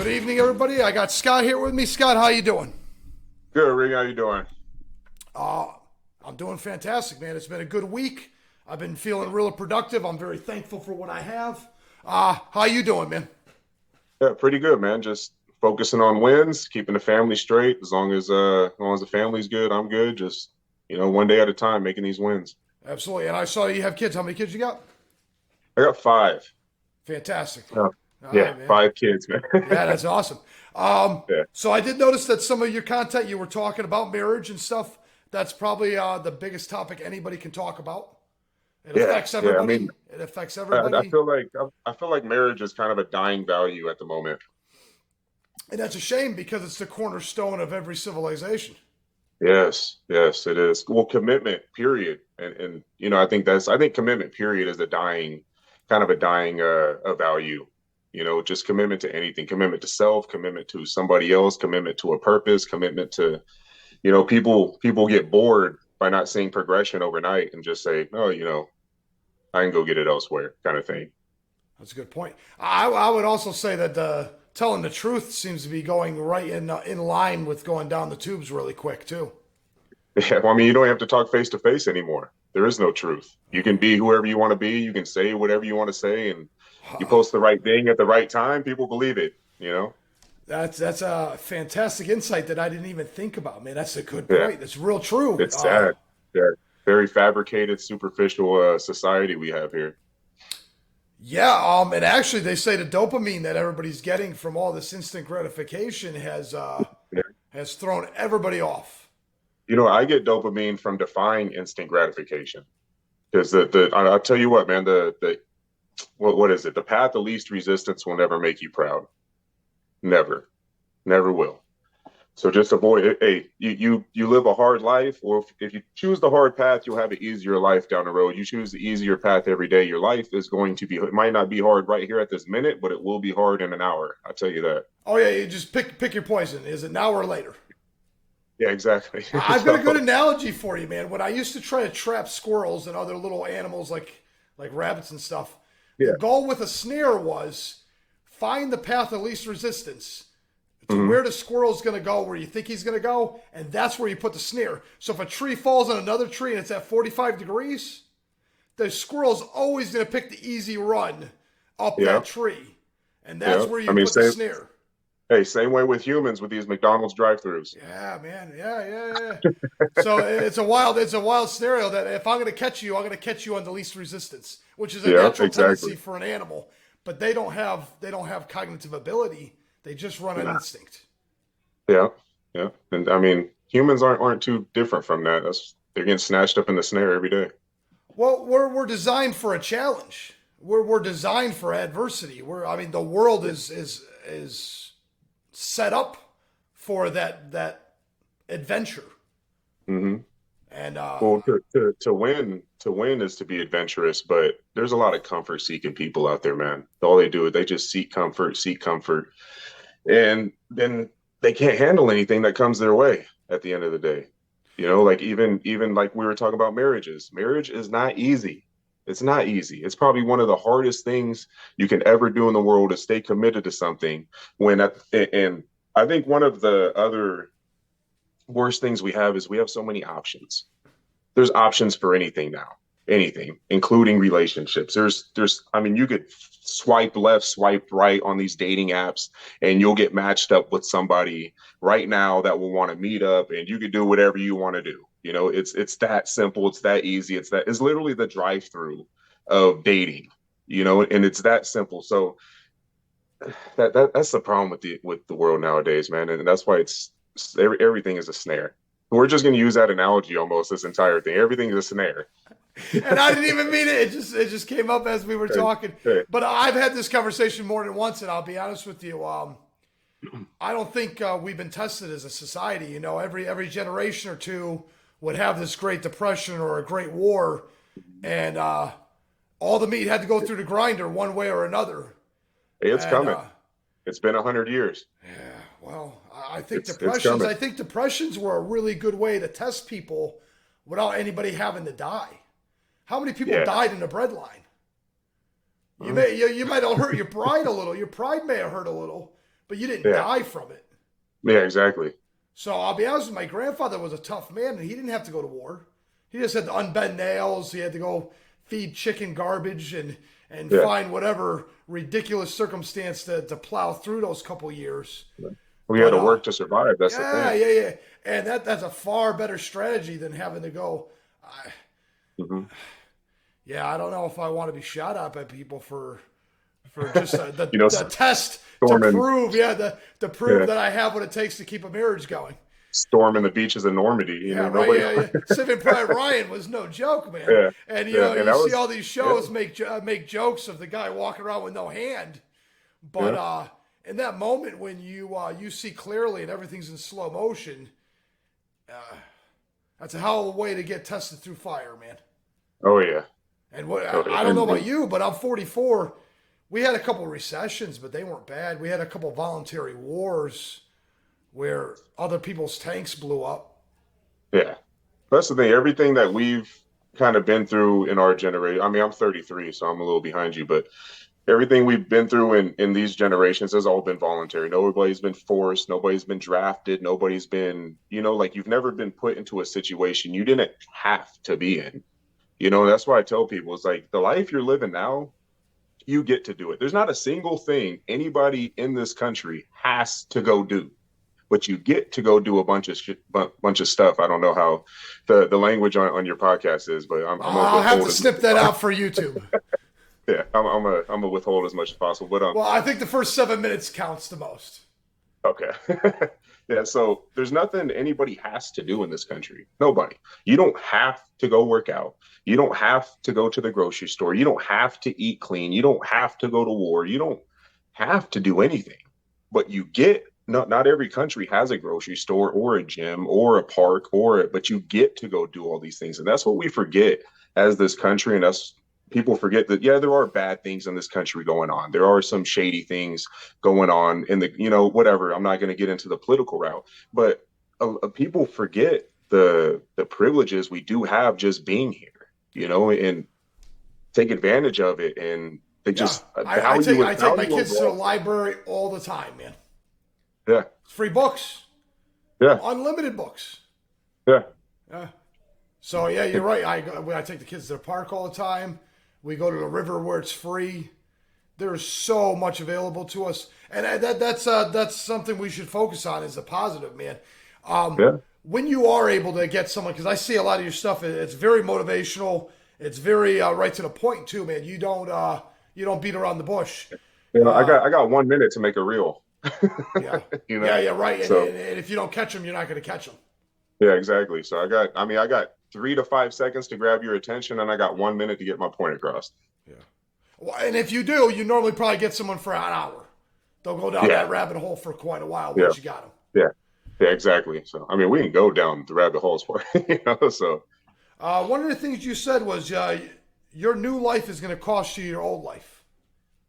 Good evening, everybody. I got Scott here with me. Scott, how you doing? Good, Rick. How you doing? Uh, I'm doing fantastic, man. It's been a good week. I've been feeling really productive. I'm very thankful for what I have. How you doing, man? Yeah, pretty good, man. Just focusing on wins, keeping the family straight. As long as the family's good, I'm good. Just one day at a time, making these wins. Absolutely. And I saw you have kids. How many kids you got? I got five. Fantastic. Uh, All yeah, right, man. 5 kids, man. Yeah, that's awesome. Yeah, So I did notice that some of your content you were talking about marriage and stuff. That's probably the biggest topic anybody can talk about. It yeah, affects yeah. I mean, everybody. It affects I everybody. feel like I feel like marriage is kind of a dying value at the moment. And that's a shame because it's the cornerstone of every civilization. Yes, yes, it is. Well, commitment, period. And I think commitment, period, is a dying a value. Just commitment to anything, commitment to self, commitment to somebody else, commitment to a purpose, commitment to, people get bored by not seeing progression overnight and just say, oh, I can go get it elsewhere, kind of thing. That's a good point. I would also say that telling the truth seems to be going right in line with going down the tubes really quick too. Yeah, well, I mean, you don't have to talk face to face anymore. There is no truth. You can be whoever you want to be. You can say whatever you want to say, and you post the right thing at the right time. People believe it. That's a fantastic insight that I didn't even think about, man. That's a good Yeah, point. That's real true. it's sad. Yeah, very fabricated, superficial society we have here. Yeah, and actually they say the dopamine that everybody's getting from all this instant gratification Yeah. has thrown everybody off. I get dopamine from defying instant gratification because I'll tell you what, man, the what is it? The path of least resistance will never make you proud. Never, never will. So just avoid it. Hey, you live a hard life, or if you choose the hard path, you'll have an easier life down the road. You choose the easier path every day, your life is going to be, it might not be hard right here at this minute, but it will be hard in an hour. I'll tell you that. Oh yeah, you just pick your poison. Is it now or later? Yeah, exactly. I've got a good So, analogy for you, man. When I used to try to trap squirrels and other little animals like rabbits and stuff, the yeah. goal with a snare was find the path of least resistance to Hmm. where the squirrel's going to go, where you think he's going to go, and that's where you put the snare. So if a tree falls on another tree and it's at 45 degrees, the squirrel's always going to pick the easy run up Yeah. that tree, and that's Yeah. where I you mean, put the same, snare. hey, same way with humans with these McDonald's drive-throughs. Yeah, man. Yeah. So it's a wild scenario that if I'm going to catch you, I'm going to catch you on the least resistance, which is a Yeah, natural exactly. tendency for an animal. But they don't have cognitive ability. They just run on Nah. instinct. Yeah. Yeah. And I mean, humans aren't too different from that. They're getting snatched up in the snare every day. Well, we're designed for a challenge. We're designed for adversity. The world is set up for that adventure. Hmm. And Well, to win is to be adventurous, but there's a lot of comfort seeking people out there, man. All they do is they just seek comfort, and then they can't handle anything that comes their way at the end of the day. Like even like we were talking about marriages. Marriage is not easy. It's not easy. It's probably one of the hardest things you can ever do in the world to stay committed to something when at and I think one of the other worst things we have is we have so many options. There's options for anything now, anything, including relationships. I mean, you could swipe left, swipe right on these dating apps, and you'll get matched up with somebody right now that will want to meet up, and you could do whatever you want to do. It's that simple, it's that easy, it's literally the drive-through of dating, and it's that simple. So that's the problem with the world nowadays, man, and that's why everything is a snare. We're just going to use that analogy almost this entire thing. Everything is a snare. and I didn't even mean it. It just came up as we were Hey, talking. hey, But I've had this conversation more than once, and I'll be honest with you. I don't think we've been tested as a society. Every generation or two would have this Great Depression or a Great War, and all the meat had to go through the grinder one way or another. it's And coming. It's been 100 years. yeah, well, I think It's depressions. coming. I think depressions were a really good way to test people without anybody having to die. How many people Yeah. died in the breadline? You Mm. might have hurt your pride a little. Your pride may have hurt a little, but you didn't Yeah. die from it. Yeah, exactly. So I'll be honest with you, my grandfather was a tough man, and he didn't have to go to war. He just had to unbend nails. He had to go feed chicken garbage and Yeah. find whatever ridiculous circumstance to plow through those couple years. We had But to work to survive. That's the yeah, thing. yeah, yeah, and that's a far better strategy than having to go. I, Hmm. yeah, I don't know if I want to be shot at by people for just You know, the test to storming, prove, yeah, to prove yeah, that I have what it takes to keep a marriage going. storming the beaches of Normandy. You Yeah, know, right. nobody. Yeah, yeah. Saving Private Ryan was no joke, man. Yeah, And yeah, and you that see was, all these yeah, shows make jokes of the guy walking around with no hand, but yeah. in that moment when you see clearly and everything's in slow motion, that's a hell of a way to get tested through fire, man. Oh yeah, And what oh, I yeah. don't know about you, but I'm 44. We had a couple recessions, but they weren't bad. We had a couple voluntary wars where other people's tanks blew up. Yeah. That's the thing. Everything that we've kind of been through in our generation. I mean, I'm 33, so I'm a little behind you, but everything we've been through in these generations has all been voluntary. Nobody's been forced. Nobody's been drafted. Nobody's been, like you've never been put into a situation you didn't have to be in. That's why I tell people it's like the life you're living now, you get to do it. There's not a single thing anybody in this country has to go do, but you get to go do a bunch of stuff. I don't know how the language on your podcast is, but I'm gonna I'll have to withhold as much snip as that possible. out for YouTube. Yeah, I'm a withhold as much as possible. But Well, I think the first 7 minutes counts the most. okay. Yeah, so there's nothing anybody has to do in this country. Nobody. You don't have to go work out. You don't have to go to the grocery store. You don't have to eat clean. You don't have to go to war. You don't have to do anything. But you get not every country has a grocery store or a gym or a park but you get to go do all these things. And that's what we forget as this country, and us people forget that yeah, there are bad things in this country going on. There are some shady things going on in the whatever. I'm not going to get into the political route, but people forget the privileges we do have just being here, and take advantage of it, and they Yeah, just I take my value kids to the overall. library all the time, man. Yeah, It's free books, yeah, unlimited books. yeah, Yeah. So yeah, you're right. I take the kids to the park all the time. We go to the river where it's free. There's so much available to us, and that's something we should focus on as a positive, man. yeah, When you are able to get someone, because I see a lot of your stuff, it's very motivational. It's very right to the point too, man. You don't beat around the bush. I got 1 minute to make a reel. Yeah, you yeah, know, yeah, right. so And if you don't catch them, you're not going to catch them. yeah, exactly. So I got 3 to 5 seconds to grab your attention, and I got 1 minute to get my point across. Yeah. Well, and if you do, you normally probably get someone for an hour. They'll go down Yeah, that rabbit hole for quite a while yeah, once you got them. yeah, yeah, exactly. So I mean, we can go down the rabbit holes for So One of the things you said was your new life is going to cost you your old life.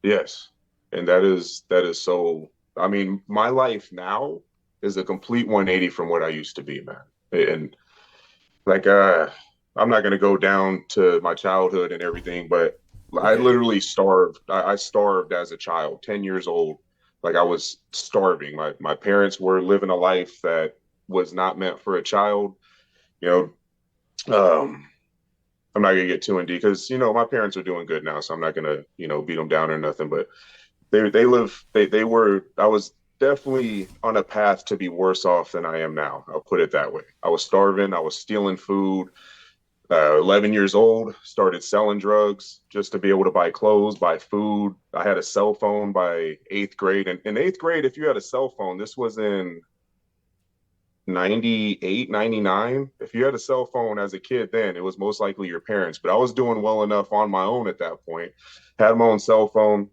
yes, and that is so. I mean, my life now is a complete 180 from what I used to be, man. And like, I'm not gonna go down to my childhood and everything, but I Okay. literally starved. I starved as a child, 10 years old. Like I was starving. My parents were living a life that was not meant for a child. You um, I'm not gonna get too in deep because my parents are doing good now, so I'm not gonna beat them down or nothing. But they were I was definitely on a path to be worse off than I am now. I'll put it that way. I was starving. I was stealing food. 11 years old, started selling drugs just to be able to buy clothes, buy food. I had a cell phone by eighth grade. And in eighth grade, if you had a cell phone, this was in 98, 99. If you had a cell phone as a kid then, it was most likely your parents. But I was doing well enough on my own at that point, had my own cell phone,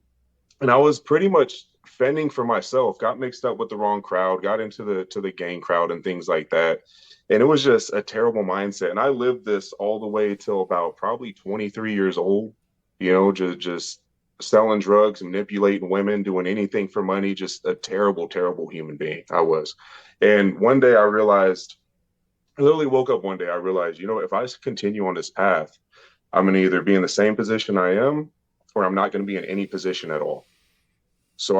and I was pretty much fending for myself. Got mixed up with the wrong crowd, got into the gang crowd and things like that. And it was just a terrible mindset. And I lived this all the way till about probably 23 years old, just selling drugs, manipulating women, doing anything for money, just a terrible, terrible human being I was. And one day I literally woke up one day, I realized, if I continue on this path, I'm going to either be in the same position I am or I'm not going to be in any position at all. So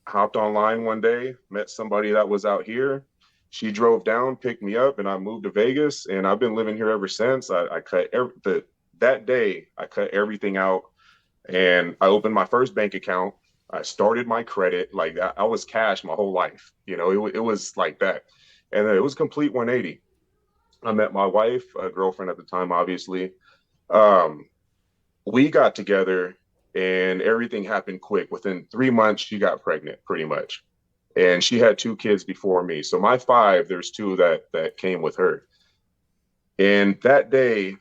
hopped online one day, met somebody that was out here. She drove down, picked me up, and I moved to Vegas. And I've been living here ever since. I cut that day. I cut everything out, and I opened my first bank account. I started my credit. Like I was cash my whole life. It was like that, and it was complete 180. I met my wife, a girlfriend at the time, obviously. Um, we got together, and everything happened quick. Within 3 months, she got pregnant, pretty much, and she had two kids before me. So my five, there's two that came with her. And that day,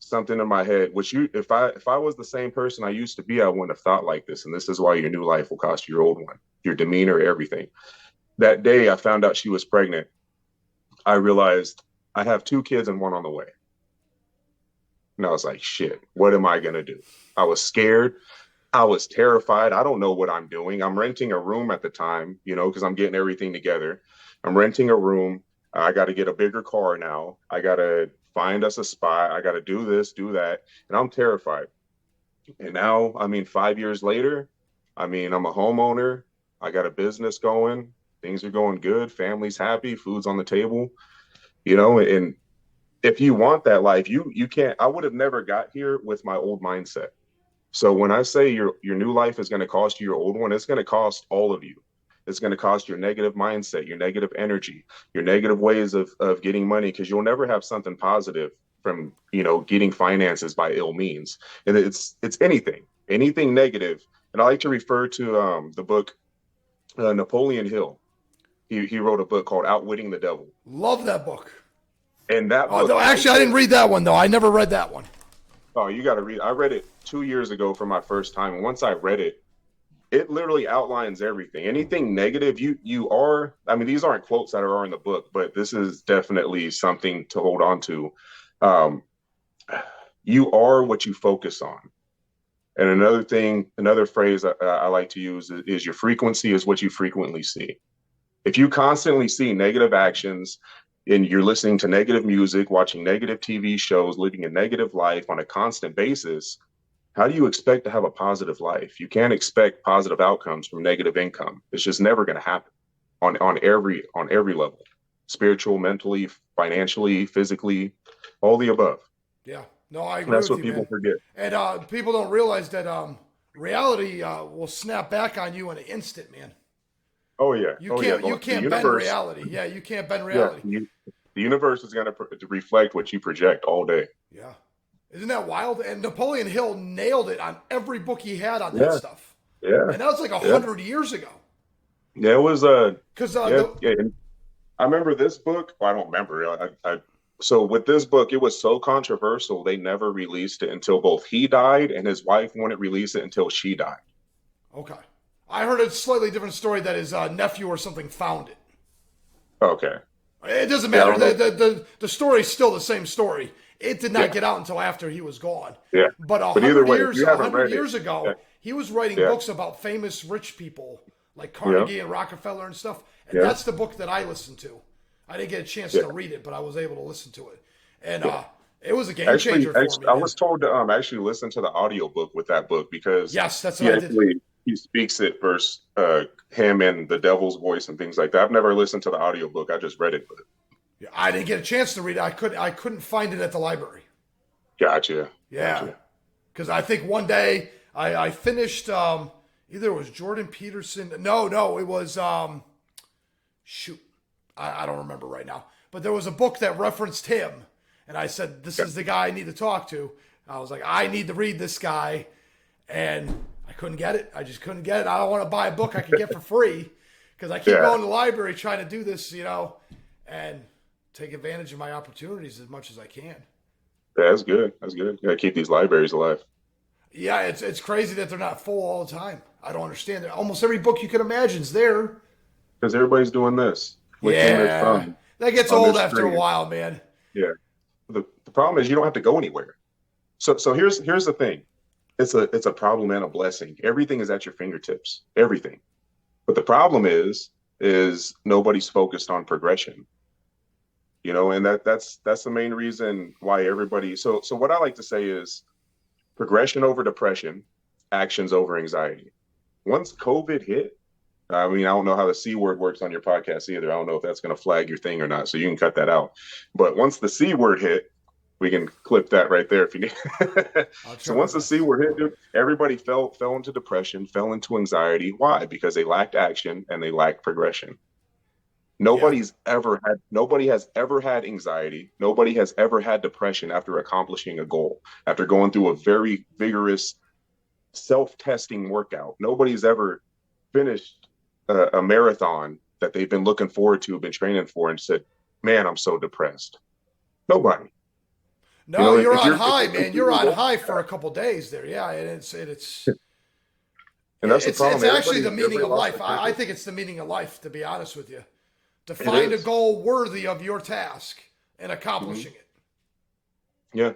something in my head, which if I was the same person I used to be, I wouldn't have thought like this. And this is why your new life will cost you your old one, your demeanor, everything. That day, I found out she was pregnant. I realized I have two kids and one on the way. And I was like, shit, what am I gonna do? I was scared. I was terrified. I don't know what I'm doing. I'm renting a room at the time, because I'm getting everything together. I'm renting a room. I got to get a bigger car now. I got to find us a spot. I got to do this, do that. And I'm terrified. And now, 5 years later, I'm a homeowner. I got a business going. Things are going good. Family's happy. Food's on the table, and if you want that life, you can't. I would have never got here with my old mindset. So when I say your new life is going to cost you your old one, it's going to cost all of you. It's going to cost your negative mindset, your negative energy, your negative ways of getting money, because you'll never have something positive from getting finances by ill means. And it's anything negative. And I like to refer to the book Napoleon Hill. He wrote a book called Outwitting the Devil, Love that book. and that Oh, book, no, actually, I didn't read that one, though. I never read that one. oh, you got to read. I read it 2 years ago for my first time, and once I read it, it literally outlines everything. Anything negative, you are. These aren't quotes that are in the book, but this is definitely something to hold on to. Um, you are what you focus on. And another phrase I like to use is your frequency is what you frequently see. If you constantly see negative actions and you're listening to negative music, watching negative TV shows, living a negative life on a constant basis, how do you expect to have a positive life? You can't expect positive outcomes from negative income. It's just never going to happen on every level, spiritual, mentally, financially, physically, all the above. Yeah. No, I And agree that's with what you, people man. forget. And people don't realize that reality will snap back on you in an instant, man. Oh yeah, You oh yeah. can't you The can't bend universe, reality. Yeah, you can't bend yeah, reality. the universe is going to reflect what you project all day. Yeah. Isn't that wild? And Napoleon Hill nailed it on every book he had on that Yeah, stuff. yeah, And that was like a yeah, hundred years ago. yeah. It was Because yeah, yeah. And I remember this book. Well, I don't remember. So with this book, it was so controversial. They never released it until both he died and his wife wouldn't release it until she died. okay, I heard a slightly different story that his nephew or something found it. Okay. It doesn't Yeah, I matter. don't know. The story's still the same story. It did not Yeah, get out until after he was gone. yeah. But But either way, if you a haven't hundred read it, years yeah, ago, he was writing yeah, books about famous rich people like yeah, Carnegie and Rockefeller and stuff. And yeah, that's the book that I listened to. I didn't get a chance yeah, to read it, but I was able to listen to it. And yeah. it was a game changer for me, I man. was told to actually listen to the audiobook with that book because Yes, that's what he I did. actually he speaks it versus him and the devil's voice and things like that. I've never listened to the audiobook. I just read it, but Yeah, I didn't get a chance to read it. I couldn't find it at the library. gotcha, Yeah, gotcha. because I think one day I finished either it was Jordan Peterson. No, it was shoot, I don't remember right now. But there was a book that referenced him, and I said, "This Yeah, is the guy I need to talk to." I was like, "I need to read this guy," and I couldn't get it. I just couldn't get it. I don't want to buy a book I could get for free because I keep yeah. going to the library trying to do this, and take advantage of my opportunities as much as I can. Yeah, that's good. That's good. You gotta keep these libraries alive Yeah, it's crazy that they're not full all the time. I don't understand it. Almost every book you can imagine is there. because everybody's doing this, flicking their Yeah, thumb that gets on their old after a screen. while, man. Yeah. The problem is you don't have to go anywhere. So here's the thing. It's a problem and a blessing. Everything is at your fingertips. Everything. But the problem is nobody's focused on progression. And that's the main reason why everybody. So what I like to say is progression over depression, actions over anxiety. Once COVID hit, I mean, I don't know how the C word works on your podcast either. I don't know if that's going to flag your thing or not. So you can cut that out. But once the C word hit, we can clip that right there if you need. I'll So try my once the C best. word hit, dude, everybody fell into depression, fell into anxiety. Why? Because they lacked action and they lacked progression. Yeah. Nobody has ever had anxiety. Nobody has ever had depression after accomplishing a goal, after going through a very vigorous self-testing workout. Nobody's ever finished a marathon that they've been looking forward to, been training for, and said, "Man, I'm so depressed." Nobody. You No, know, you're on if high, you're man. You're completing on goals, high for a couple days there. Yeah, and and that's the it's problem. actually the meaning Everybody of lost life. their I purpose. think it's the meaning of life, to be honest with you. To It find a is. goal worthy of your task and Mm-hmm. accomplishing it. Yeah,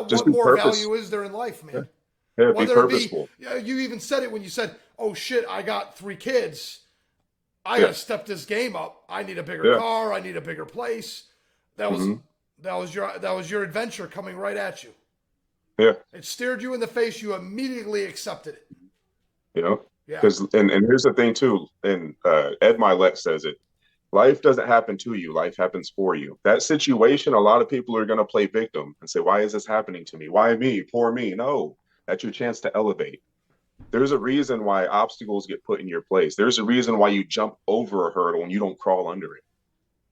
just What be more purpose. value is there in life, Yeah, man? yeah, be Whether it be, purposeful. yeah, you even said it when you said, "Oh shit, I got 3 kids. I got Yeah, to step this game up. I need a bigger yeah, car. I need a bigger place." That was hmm that was your adventure coming right at you. yeah. It stared you in the face. You immediately accepted it. You know, Yeah. because and here's the thing too, and Ed Milet says it. Life doesn't happen to you, life happens for you. That situation, a lot of people are going to play victim and say, "Why is this happening to me? Why me? Poor me." No, that's your chance to elevate. There's a reason why obstacles get put in your place. There's a reason why you jump over a hurdle and you don't crawl under it.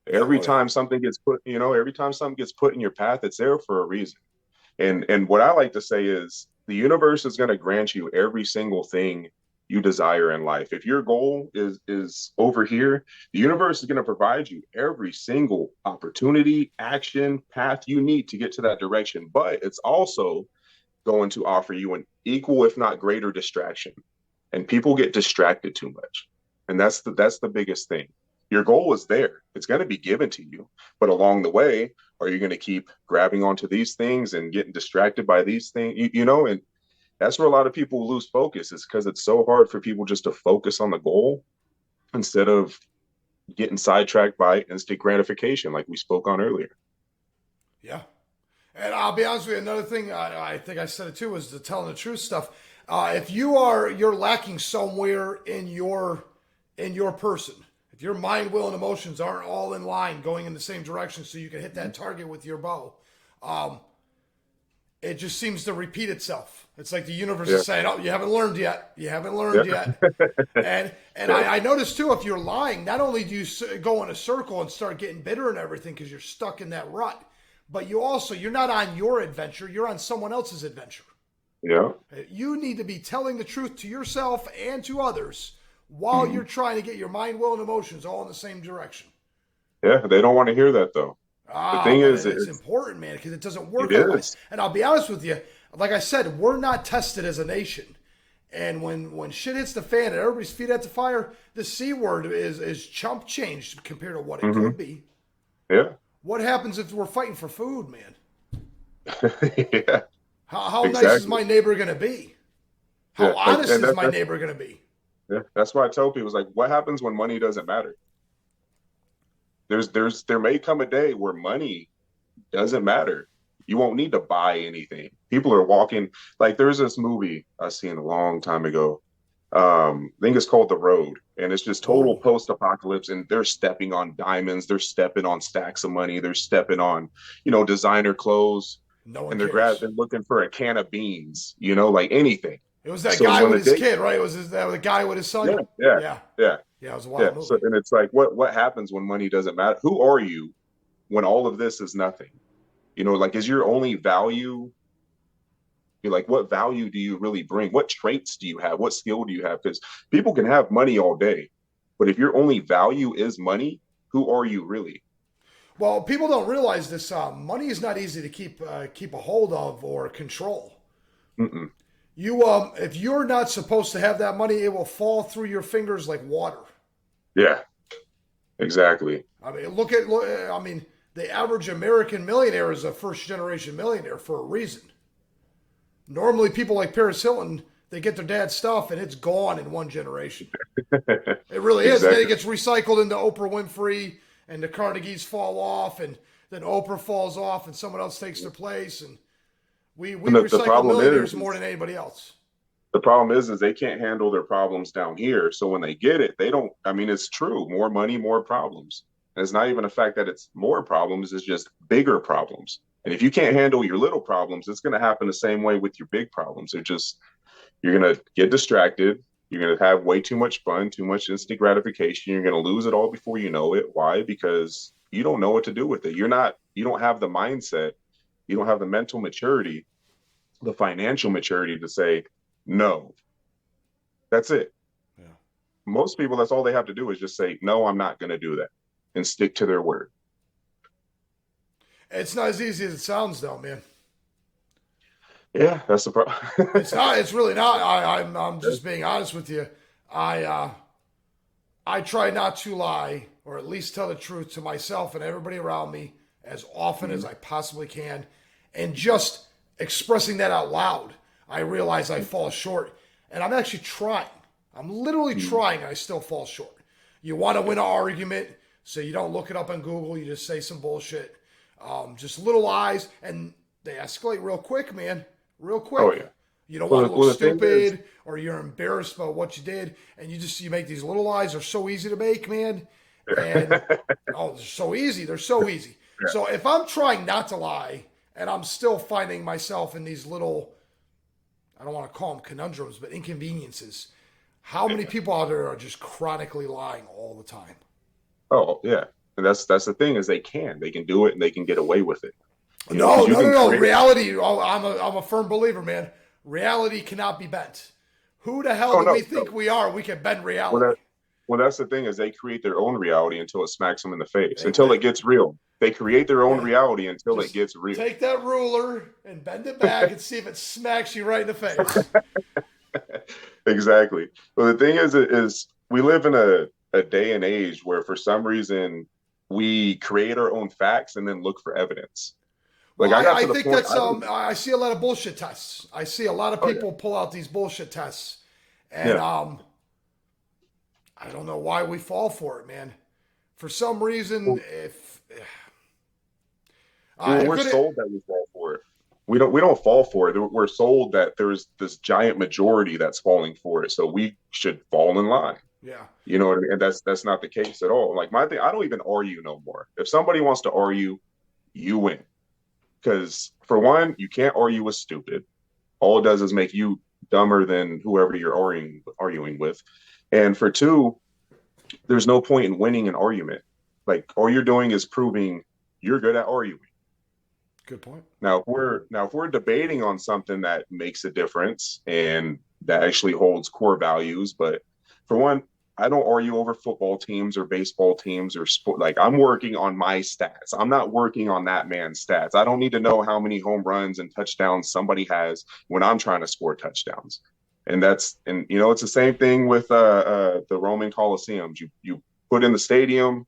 Yeah. Oh yeah. Every time something gets put in your path, it's there for a reason. And what I like to say is the universe is going to grant you every single thing you desire in life. If your goal is over here, the universe is going to provide you every single opportunity, action, path you need to get to that direction. But it's also going to offer you an equal, if not greater, distraction. And people get distracted too much. And that's the biggest thing. Your goal is there. It's going to be given to you. But along the way, are you going to keep grabbing onto these things and getting distracted by these things? And that's where a lot of people lose focus, is because it's so hard for people just to focus on the goal instead of getting sidetracked by instant gratification, like we spoke on earlier. Yeah. And I'll be honest with you. Another thing, I think I said it too, was the telling the truth stuff. If you're lacking somewhere in your person, if your mind, will, and emotions aren't all in line, going in the same direction, so you can hit that target with your bow, um, it just seems to repeat itself. It's like the universe Yeah. is saying, "Oh, you haven't learned yet. You haven't Yeah. learned yet." And Yeah. I noticed too, if you're lying, not only do you go in a circle and start getting bitter and everything because you're stuck in that rut, but you're not on your adventure. You're on someone else's adventure. Yeah. You need to be telling the truth to yourself and to others while Mhm. you're trying to get your mind, will, and emotions all in the same direction. Yeah. They don't want to hear that though. The Ah, thing but is, it's important, man, because it doesn't it work otherwise. is. And I'll be honest with you, like I said, we're not tested as a nation. And when shit hits the fan and everybody's feet at the fire, the C word is chump change compared to what it Hmm. could be. Yeah. What happens if we're fighting for food, man? Yeah. How nice is Exactly. my neighbor going to be? How Yeah. Like, honest and is my neighbor going to be? that's why I tell people, it's like, what happens when money doesn't matter? There may come a day where money doesn't matter. You won't need to buy anything. People are walking, like there's this movie I seen a long time ago. I think it's called The Road, and it's just total Oh, post-apocalypse, and they're stepping on diamonds, they're stepping on stacks of money, they're stepping on, designer clothes, no one and cares. they're looking for a can of beans, like anything. It was that So guy when with the his day, kid, right? It was the guy with his yeah, son. yeah, Yeah, yeah, yeah. It was a yeah. wild So movie. and it's like, what happens when money doesn't matter? Who are you when all of this is nothing? Like, is your only value, you're like, what value do you really bring? What traits do you have? What skill do you have? Because people can have money all day, but if your only value is money, who are you really? Well, people don't realize this. Money is not easy to keep a hold of or control. Mm-mm. If you're not supposed to have that money, it will fall through your fingers like water. Yeah, exactly. I mean, look. I mean, the average American millionaire is a first generation millionaire for a reason. Normally, people like Paris Hilton, they get their dad's stuff and it's gone in one generation. It really is. And then it Exactly. gets recycled into Oprah Winfrey, and the Carnegies fall off, and then Oprah falls off, and someone else takes their place. And we And the recycle problem millionaires more is, than anybody else. The problem is they can't handle their problems down here. So when they get it, they don't. I mean, it's true. More money, more problems. And it's not even a fact that it's more problems. It's just bigger problems. And if you can't handle your little problems, it's going to happen the same way with your big problems. They're just you're going to get distracted. You're going to have way too much fun, too much instant gratification. You're going to lose it all before you know it. Why? Because you don't know what to do with it. You don't have the mindset, you don't have the mental maturity, the financial maturity to say, no, that's it. Yeah. Most people, that's all they have to do is just say, no, I'm not going to do that and stick to their word. It's not as easy as it sounds, though, man. Yeah, that's the problem. It's not. It's really not. I'm just being honest with you. I I try not to lie, or at least tell the truth to myself and everybody around me as often as I possibly can, and just expressing that out loud. I realize I fall short, and I'm actually trying. I'm literally trying, and I still fall short. You want to win an argument, so you don't look it up on Google. You just say some bullshit. Just little lies, and they escalate real quick, man. Real quick. Oh, yeah. You don't Well, want to well, look the thing is, stupid, or you're embarrassed about what you did, and you make these little lies. They're so easy to make, man. And oh, they're so easy. They're so easy. yeah. So if I'm trying not to lie, and I'm still finding myself in these little, I don't want to call them conundrums, but inconveniences. How many people out there are just chronically lying all the time? Oh, yeah. And that's the thing is they can do it and they can get away with it. You know, No, because you no, no, can no. create. Reality. Oh, I'm a firm believer, man. Reality cannot be bent. Who the hell Oh do no, we think no. we are? We can bend Well, reality. that's the thing is they create their own reality until it smacks them in the face, They, until they, it gets real. They create their own yeah. reality until it Just gets real. take that ruler and bend it back and see if it smacks you right in the face. Exactly. Well, the thing is we live in a day and age where for some reason we create our own facts and then look for evidence. Well, Like I got I to the think point that's I don't. I see a lot of bullshit tests. I see a lot of Oh yeah, people pull out these bullshit tests, and yeah. I don't know why we fall for it, man. For some reason, Well, if well, it we're could, sold that we fall for it. We don't fall for it. We're sold that there's this giant majority that's falling for it, so we should fall in line. yeah. You know what I mean? And that's not the case at all. Like my thing, I don't even argue no more. If somebody wants to argue, you win. Because for one, you can't argue with stupid. All it does is make you dumber than whoever you're arguing with. And for two, there's no point in winning an argument. Like all you're doing is proving you're good at arguing. Good point. Now if we're debating on something that makes a difference and that actually holds core values, but for one, I don't argue over football teams or baseball teams or sport. Like I'm working on my stats. I'm not working on that man's stats. I don't need to know how many home runs and touchdowns somebody has when I'm trying to score touchdowns. And you know it's the same thing with the Roman Colosseums. You put in the stadium,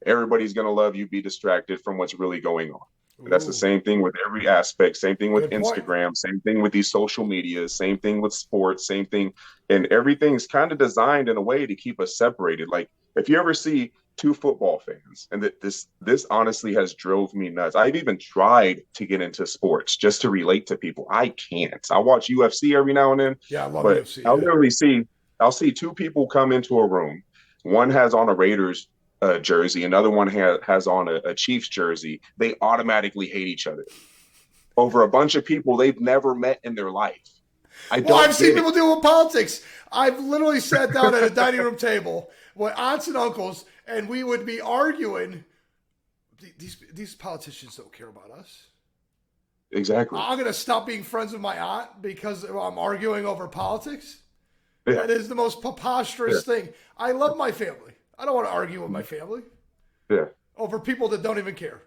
everybody's going to love you, be distracted from what's really going on. And that's the Ooh, same thing with every aspect, same thing with good point. Instagram, same thing with these social medias, same thing with sports, same thing. And everything's kind of designed in a way to keep us separated. Like if you ever see two football fans, and that this honestly has drove me nuts. I've even tried to get into sports just to relate to people. I can't. I watch UFC every now and then, Yeah, I love but UFC. Yeah. I'll see two people come into a room. One has on a Raiders jersey, another one has on a Chiefs jersey. They automatically hate each other over a bunch of people they've never met in their life. I Well, I've don't seen get it. people do it with politics. I've literally sat down at a dining room table with aunts and uncles, and we would be arguing. These politicians don't care about us. Exactly. I'm gonna stop being friends with my aunt because I'm arguing over politics. Yeah. That is the most Yeah. preposterous thing. I love my family. I don't want to argue with my family Yeah. over people that don't even care.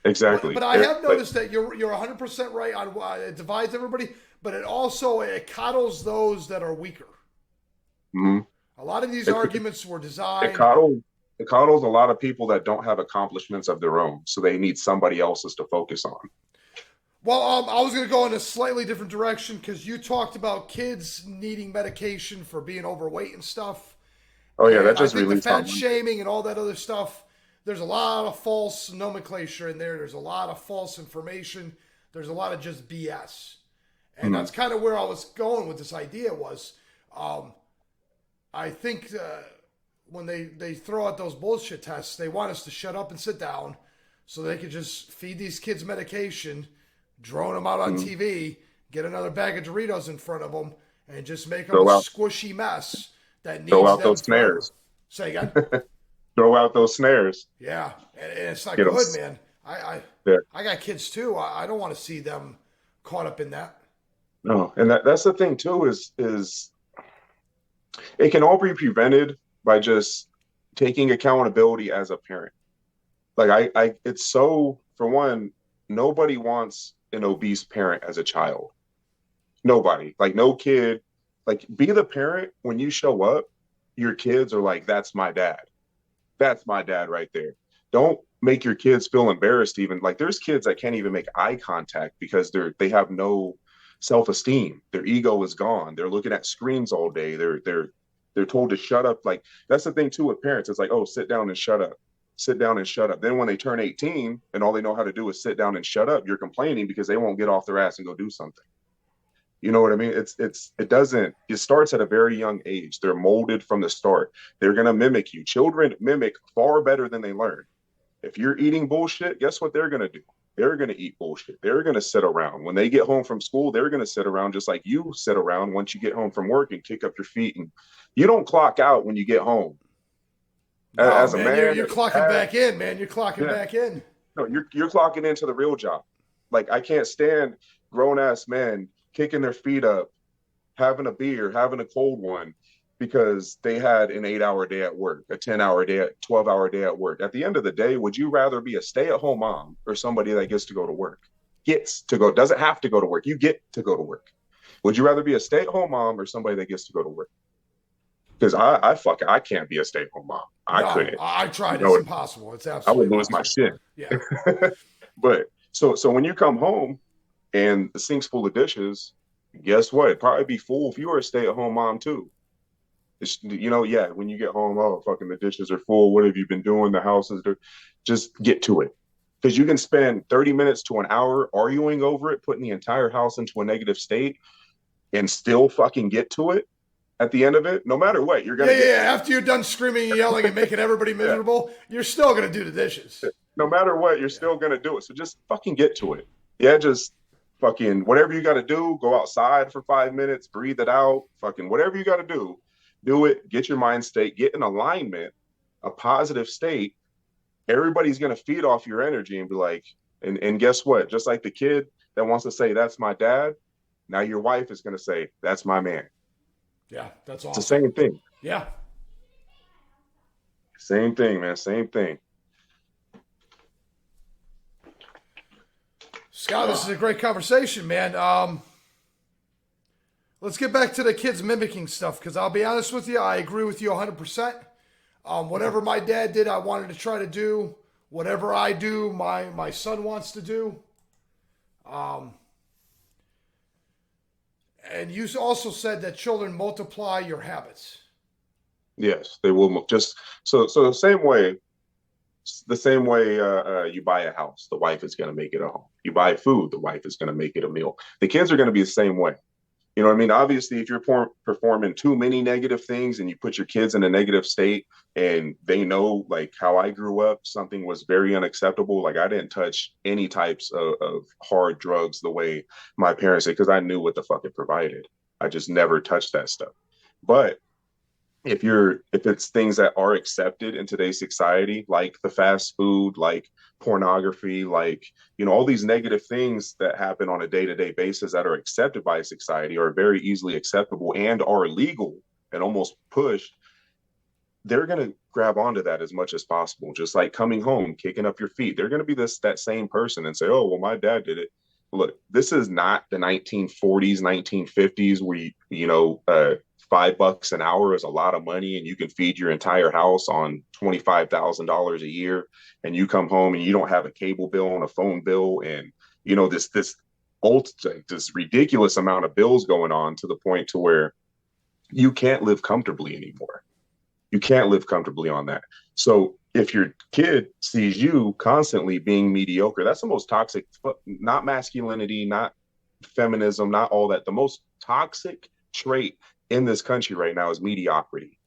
But Exactly. I have But noticed that you're 100% right on it divides everybody, but it also it coddles those that are weaker. mhm. A lot of these it, arguments were it designed. coddles it coddles a lot of people that don't have accomplishments of their own, so they need somebody else's to focus on. Well, I was going to go in a slightly different direction because you talked about kids needing medication for being overweight and stuff. Oh yeah, that And I just think the released on fat Monday. shaming and all that other stuff, there's a lot of false nomenclature in there. There's a lot of false information. There's a lot of just BS. And that's kind of where I was going with this idea was, um, I think when they throw out those bullshit tests, they want us to shut up and sit down so they could just feed these kids medication, drone them out on Mm-hmm. TV, get another bag of Doritos in front of them, and just make them a Throw out, squishy mess that throw needs out them those forever. snares. Say again? Throw out those snares. Yeah, and it's not Get them. good, man. I I, Yeah. I got kids too. I don't want to see them caught up in that. No, and that's the thing too is it can all be prevented by just taking accountability as a parent. Like it's so for one, nobody wants an obese parent as a child. Nobody, like no kid, like be the parent when you show up, your kids are like, that's my dad. That's my dad right there. Don't make your kids feel embarrassed even. Like there's kids that can't even make eye contact because they have no self-esteem. Their ego is gone. They're looking at screens all day. They're told to shut up. Like that's the thing too with parents. It's like, oh, sit down and shut up. Sit down and shut up. Then when they turn 18 and all they know how to do is sit down and shut up, you're complaining because they won't get off their ass and go do something. You know what I mean? It doesn't, it starts at a very young age. They're molded from the start. They're gonna mimic you. Children mimic far better than they learn. If you're eating bullshit, guess what they're gonna do? They're gonna eat bullshit. They're gonna sit around. When they get home from school, they're gonna sit around just like you sit around once you get home from work and kick up your feet. And you don't clock out when you get home. No, As a man, man, you're as a clocking dad, back in, man. You're clocking yeah, back in. no, you're clocking into the real job. Like I can't stand grown ass men kicking their feet up, having a beer, having a cold one, because they had an 8 hour day at work, a 10 hour day, 12 hour day at work. At the end of the day, would you rather be a stay at home mom or somebody that gets to go to work? Gets to go, doesn't have to go to work. You get to go to work. Would you rather be a stay at home mom or somebody that gets to go to work? Because I can't be a stay at home mom. I No, couldn't. I You tried. It's know, impossible. It's I absolutely would lose my impossible. shit. Yeah. But so when you come home and the sink's full of dishes, guess what? It'd probably be full if you were a stay at home mom too. Yeah, when you get home, oh, fucking the dishes are full. What have you been doing? The house is dirty. Just get to it. Because you can spend 30 minutes to an hour arguing over it, putting the entire house into a negative state, and still fucking get to it at the end of it. No matter what, you're going Yeah, to yeah, get yeah. to it. After you're done screaming and yelling and making everybody Yeah. miserable, you're still gonna do the dishes. No matter what, you're Yeah. still going to do it. So just fucking get to it. Yeah, just fucking whatever you got to do, go outside for 5 minutes, breathe it out, fucking whatever you got to do it, get your mind state, get in alignment, a positive state. Everybody's going to feed off your energy and be like, and guess what? Just like the kid that wants to say, that's my dad, now your wife is going to say, that's my man. Yeah, that's It's the awesome. same thing. Yeah. Same thing, man. Same thing. Scott, this is a great conversation, man. Let's get back to the kids mimicking stuff because I'll be honest with you, I agree with you 100%. Whatever my dad did, I wanted to try to do. Whatever I do, my son wants to do. Um, and you also said that children multiply your habits. Yes, they will just so the same way you buy a house, the wife is going to make it a home. You buy food, the wife is going to make it a meal. The kids are going to be the same way. You know what I mean? Obviously, if you're performing too many negative things and you put your kids in a negative state and they know, like how I grew up, something was very unacceptable. Like I didn't touch any types of hard drugs the way my parents did because I knew what the fuck it provided. I just never touched that stuff. But if it's things that are accepted in today's society, like the fast food, like pornography, like all these negative things that happen on a day-to-day basis that are accepted by society are very easily acceptable and are legal and almost pushed, they're going to grab onto that as much as possible. Just like coming home, kicking up your feet, they're going to be that same person and say, oh well, my dad did it. Look, this is not the 1940s, 1950s where $5 an hour is a lot of money and you can feed your entire house on $25,000 a year, and you come home and you don't have a cable bill and a phone bill and this ridiculous amount of bills going on to the point to where you can't live comfortably anymore. You can't live comfortably on that. So if your kid sees you constantly being mediocre, that's the most toxic, not masculinity, not feminism, not all that. The most toxic trait in this country right now is mediocrity.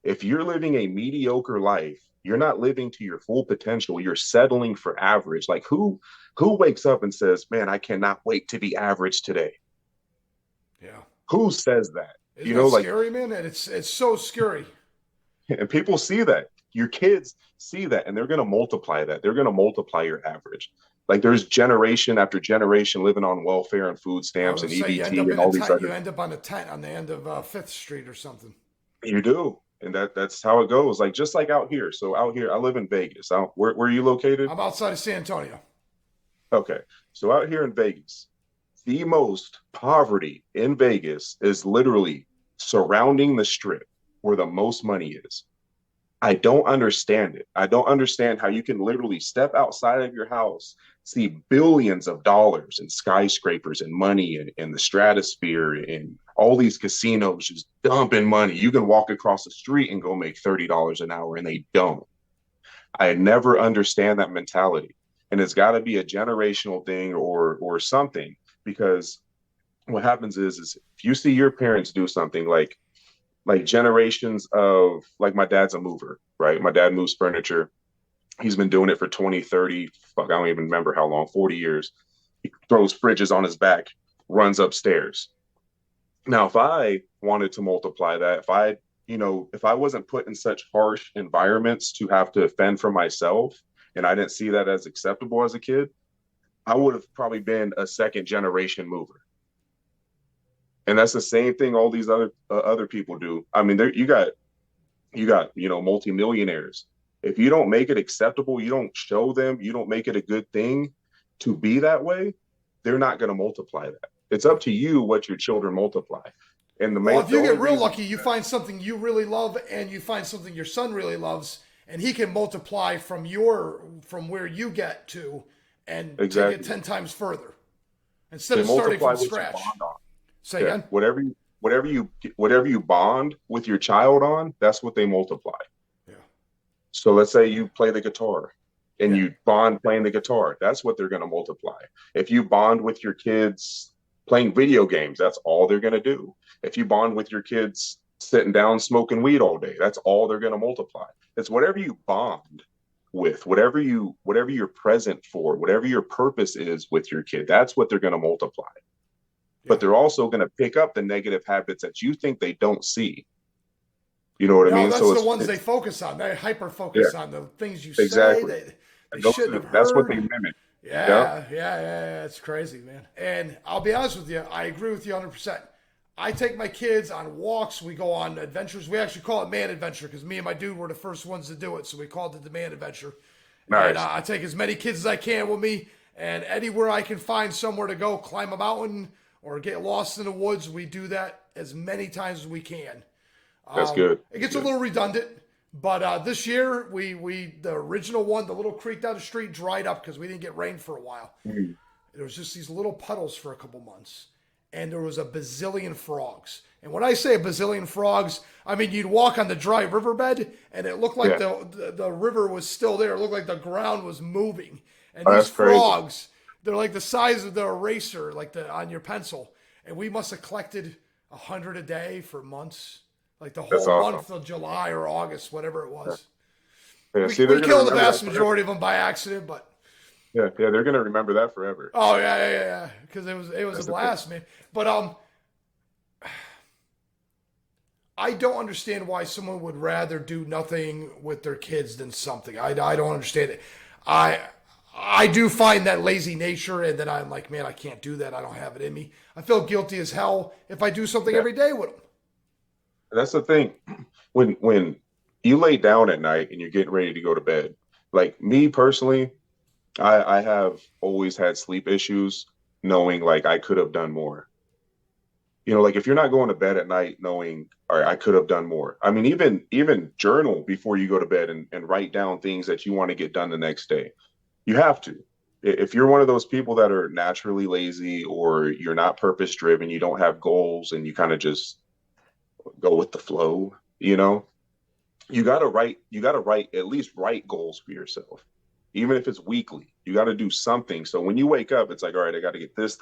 If you're living a mediocre life, you're not living to your full potential. You're settling for average. Like who wakes up and says, "Man, I cannot wait to be average today." Yeah. Who says that? Isn't You that know, like, scary, man? And it's so scary. and people see that. Your kids see that, and they're going to multiply that. They're going to multiply your average. Like there's generation after generation living on welfare and food I was stamps gonna and say you end EBT up and in a all these tent. You other. end up on a tent on the end of Fifth Street or something. You do, and that's how it goes. Like just like out here. So out here, I live in Vegas. Where are you located? I'm outside of San Antonio. Okay, so out here in Vegas, the most poverty in Vegas is literally surrounding the strip where the most money is. I don't understand it. I don't understand how you can literally step outside of your house, see billions of dollars in skyscrapers and money in the stratosphere and all these casinos just dumping money. You can walk across the street and go make $30 an hour, and they don't. I never understand that mentality. And it's got to be a generational thing or something, because what happens is if you see your parents do something like generations of, like, my dad's a mover, right? My dad moves furniture. He's been doing it for 20, 30, fuck, I don't even remember how long, 40 years. He throws fridges on his back, runs upstairs. Now, if I wanted to multiply that, if I wasn't put in such harsh environments to have to fend for myself, and I didn't see that as acceptable as a kid, I would have probably been a second generation mover. And that's the same thing all these other people do. I mean, you got multimillionaires. If you don't make it acceptable, you don't show them, you don't make it a good thing to be that way, they're not going to multiply that. It's up to you what your children multiply. And Well, if the you only get real reason, lucky, you find something you really love, and you find something your son really loves, and he can multiply from where you get to, and take it exactly, 10 times further instead they of starting multiply from what you scratch. bond on. Say Yeah, again. whatever you bond with your child on, that's what they multiply. Yeah. So let's say you play the guitar and Yeah. you bond playing the guitar. That's what they're going to multiply. If you bond with your kids playing video games, that's all they're going to do. If you bond with your kids sitting down smoking weed all day, that's all they're going to multiply. It's whatever you bond with, whatever you're present for, whatever your purpose is with your kid, that's what they're going to multiply. Yeah. But they're also going to pick up the negative habits that you think they don't see. You know what I No, mean? that's So the ones they it's focus on. They hyper yeah, focus on the things you say exactly. that they And shouldn't have that's what they heard. mimic. Yeah. Yeah. It's crazy, man. And I'll be honest with you, I agree with you 100%. I take my kids on walks. We go on adventures. We actually call it man adventure because me and my dude were the first ones to do it. So we called it the man adventure. And Nice. I take as many kids as I can with me. And anywhere I can find somewhere to go, climb a mountain or get lost in the woods, we do that as many times as we can. That's good. It That's gets a good. little redundant, but this year we the original one, the little creek down the street, dried up because we didn't get rain for a while. Mm. There was just these little puddles for a couple months, and there was a bazillion frogs. And when I say a bazillion frogs, I mean you'd walk on the dry riverbed, and it looked like Yeah. the river was still there. It looked like the ground was moving. And Oh, these that's crazy. frogs, they're like the size of the eraser, like the on your pencil. And we must have collected 100 a day for months, like the That's whole awesome. month of July or August, whatever it Yeah. was. Yeah. We, See, they're we gonna killed the remember vast that forever. majority of them by accident, but Yeah. Yeah. They're gonna remember that forever. oh yeah, because it was a That's the thing. blast, man. But I don't understand why someone would rather do nothing with their kids than something. I don't understand it. I I do find that lazy nature, and then I'm like, man, I can't do that. I don't have it in me. I feel guilty as hell if I do something Yeah. every day with them. That's the thing. When you lay down at night and you're getting ready to go to bed, like me personally, I have always had sleep issues, knowing like I could have done more. Like if you're not going to bed at night knowing, all right, I could have done more. I mean, even journal before you go to bed and write down things that you want to get done the next day. You have to. If you're one of those people that are naturally lazy or you're not purpose driven, you don't have goals and you kind of just go with the flow, you got to write, at least write goals for yourself. even if it's weekly. You got to do something. So when you wake up, it's like, all right, I got to get this,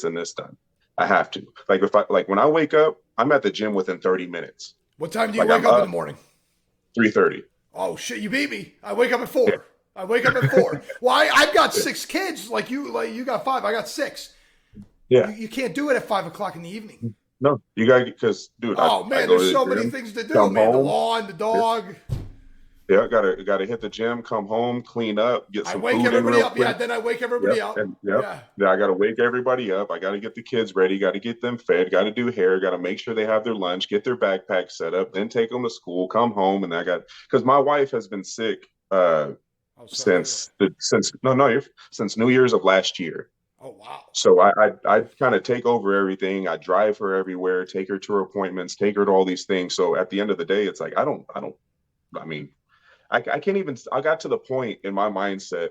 and this done. I have to. Like when I wake up, I'm at the gym within 30 minutes. What time do you Like wake I'm up in the up morning? 3:30. Oh shit, you beat me. I wake up at Yeah, 4. I wake up at 4. Well, I've got 6 kids. Like you got 5. I got 6. yeah. You can't do it at 5 o'clock in the evening. No, you got to, because dude, Oh I man, go to there's the so many gym, things to do, come man. The home. lawn, the dog. Yeah, gotta hit the gym, come home, clean up, get I some wake food in everybody real up. Yeah, quick. then I wake everybody Yep, up. and yep. Yeah. Yeah, I gotta wake everybody up. I gotta get the kids ready, gotta get them fed, gotta do hair, gotta make sure they have their lunch, get their backpack set up, then take them to school, come home, and I got because my wife has been sick Oh, sorry to hear that. since no no you're, since New Year's of last year. Oh wow. So I kind of take over everything. I drive her everywhere, take her to her appointments, take her to all these things. So at the end of the day, it's like I mean I can't even. I got to the point in my mindset.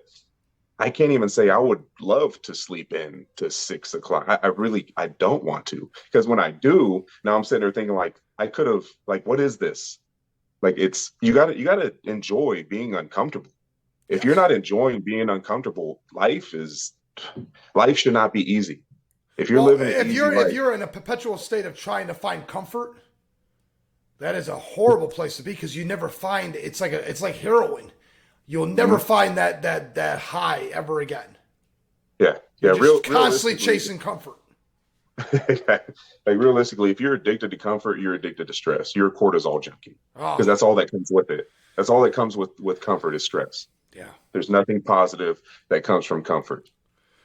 I can't even say I would love to sleep in to 6 o'clock. I really I don't want to because when I do, now I'm sitting there thinking like I could have like what is this? Like it's you gotta enjoy being uncomfortable. If you're Yes. not enjoying being uncomfortable, life should not be easy. If you're Well, living an easy if life, you're in a perpetual state of trying to find comfort, that is a horrible place to be because you never find it's like heroin. You'll never mhm, find that high ever again. yeah, You're yeah, just constantly realistically, chasing comfort. like realistically, if you're addicted to comfort, you're addicted to stress. You're a cortisol junkie because Oh, that's all that comes with it. That's all that comes with comfort is stress. yeah. There's nothing positive that comes from comfort.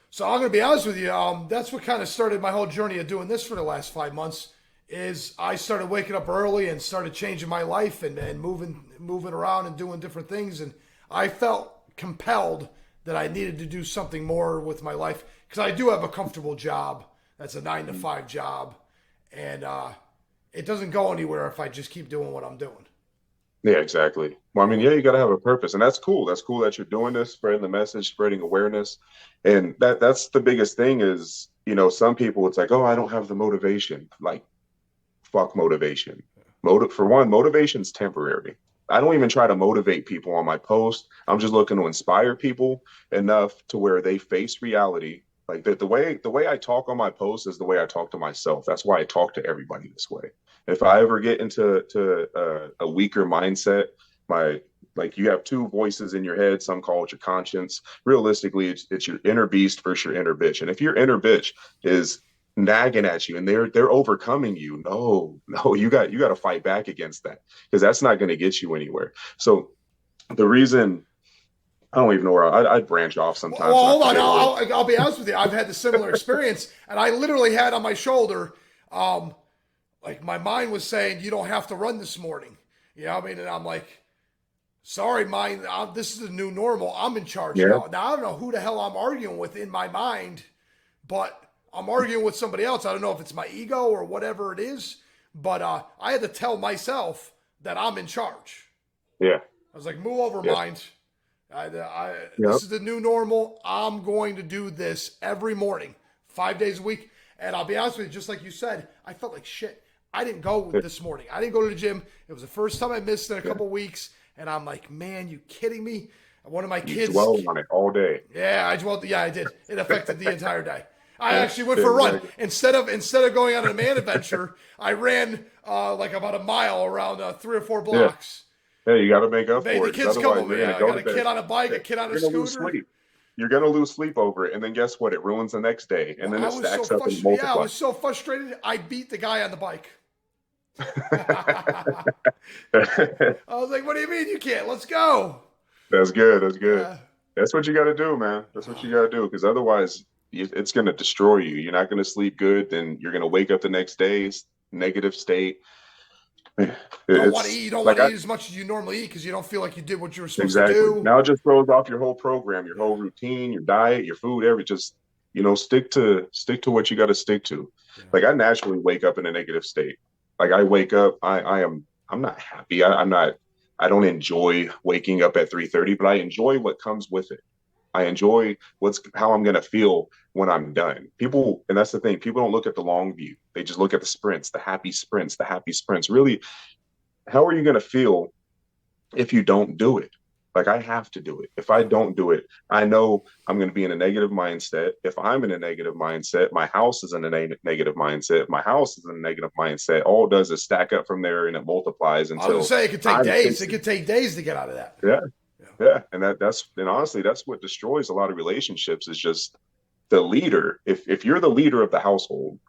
So I'm going to be honest with you. That's what kind of started my whole journey of doing this for the last 5 months. Is I started waking up early and started changing my life and moving around and doing different things. And I felt compelled that I needed to do something more with my life because I do have a comfortable job. That's a 9 to 5 job, and it doesn't go anywhere if I just keep doing what I'm doing. Yeah, exactly. Well, I You mean, know. yeah, you got to have a purpose, and that's cool. That's cool that you're doing this, spreading the message, spreading awareness, and that's the biggest thing. Is some people it's like, oh, I don't have the motivation. Like, fuck motivation. For one, motivation's temporary. I don't even try to motivate people on my post. I'm just looking to inspire people enough to where they face reality. Like the way I talk on my post is the way I talk to myself. That's why I talk to everybody this way. If I ever get into a weaker mindset, my like you have two voices in your head. Some call it your conscience. Realistically, it's your inner beast versus your inner bitch. And if your inner bitch is nagging at you and they're overcoming you, no, you got to fight back against that because that's not going to get you anywhere. So the reason I don't even know where I'd branch off Well, sometimes and I hold on. forget where. I'll be honest with you. I've had the similar experience, and I literally had on my shoulder, um, like my mind was saying, "You don't have to run this morning." You know what I mean? And I'm like, "Sorry, mind. This is the new normal. I'm in charge Yeah, now." Now I don't know who the hell I'm arguing with in my mind, but I'm arguing with somebody else. I don't know if it's my ego or whatever it is, but I had to tell myself that I'm in charge. yeah, I was like, "Move over, yeah, mind. yeah, This is the new normal. I'm going to do this every morning, 5 days a week." And I'll be honest with you, just like you said, I felt like shit. I didn't go yeah, this morning. I didn't go to the gym. It was the first time I missed in a yeah. couple weeks. And I'm like, man, you kidding me? One of my You kids, dwell on it all day. yeah, I did. It affected the entire day. I Yeah, actually went for a run exactly. instead of going on a man adventure. I ran like about a mile around 3 or 4 Yeah, blocks. yeah, you got to make up Made for the it because kids come otherwise with you're me. going to I go got to a bed. kid on a bike, Yeah, a kid on a you're going to lose scooter. sleep. You're going to lose sleep over it, and then guess what? It ruins the next day, and Well, then I it was so stacks up and frustrated. Yeah, I multiplies. was so frustrated. I beat the guy on the bike. I was like, "What do you mean you can't? Let's go!" That's good. That's good. Yeah. That's what you got to do, man. That's what you got to do because otherwise, it's going to destroy you. You're not going to sleep good. Then you're going to wake up the next day, negative state. Don't want to It's eat. You don't like want to I eat as much as you normally eat because you don't feel like you did what you were supposed to exactly do. now it just throws off your whole program, your whole Yeah. routine, your diet, your food, every just stick to what you got to stick to. Yeah. Like I naturally wake up in a negative state. Like I wake up, I'm not happy. I'm not. I don't enjoy waking up at 3:30, but I enjoy what comes with it. I enjoy how I'm gonna feel when I'm done. People, and that's the thing, people don't look at the long view. They just look at the sprints, the happy sprints. Really, how are you gonna feel if you don't do it? Like I have to do it. If I don't do it, I know I'm going to be in a negative mindset. If I'm in a negative mindset, my house is in a negative mindset. If my house is in a negative mindset. All it does is stack up from there and it multiplies I was gonna until say it could take I'm days. It fixing. could take days to get out of that. Yeah, Yeah. yeah, and and honestly, that's what destroys a lot of relationships is just the leader. If you're the leader of the household,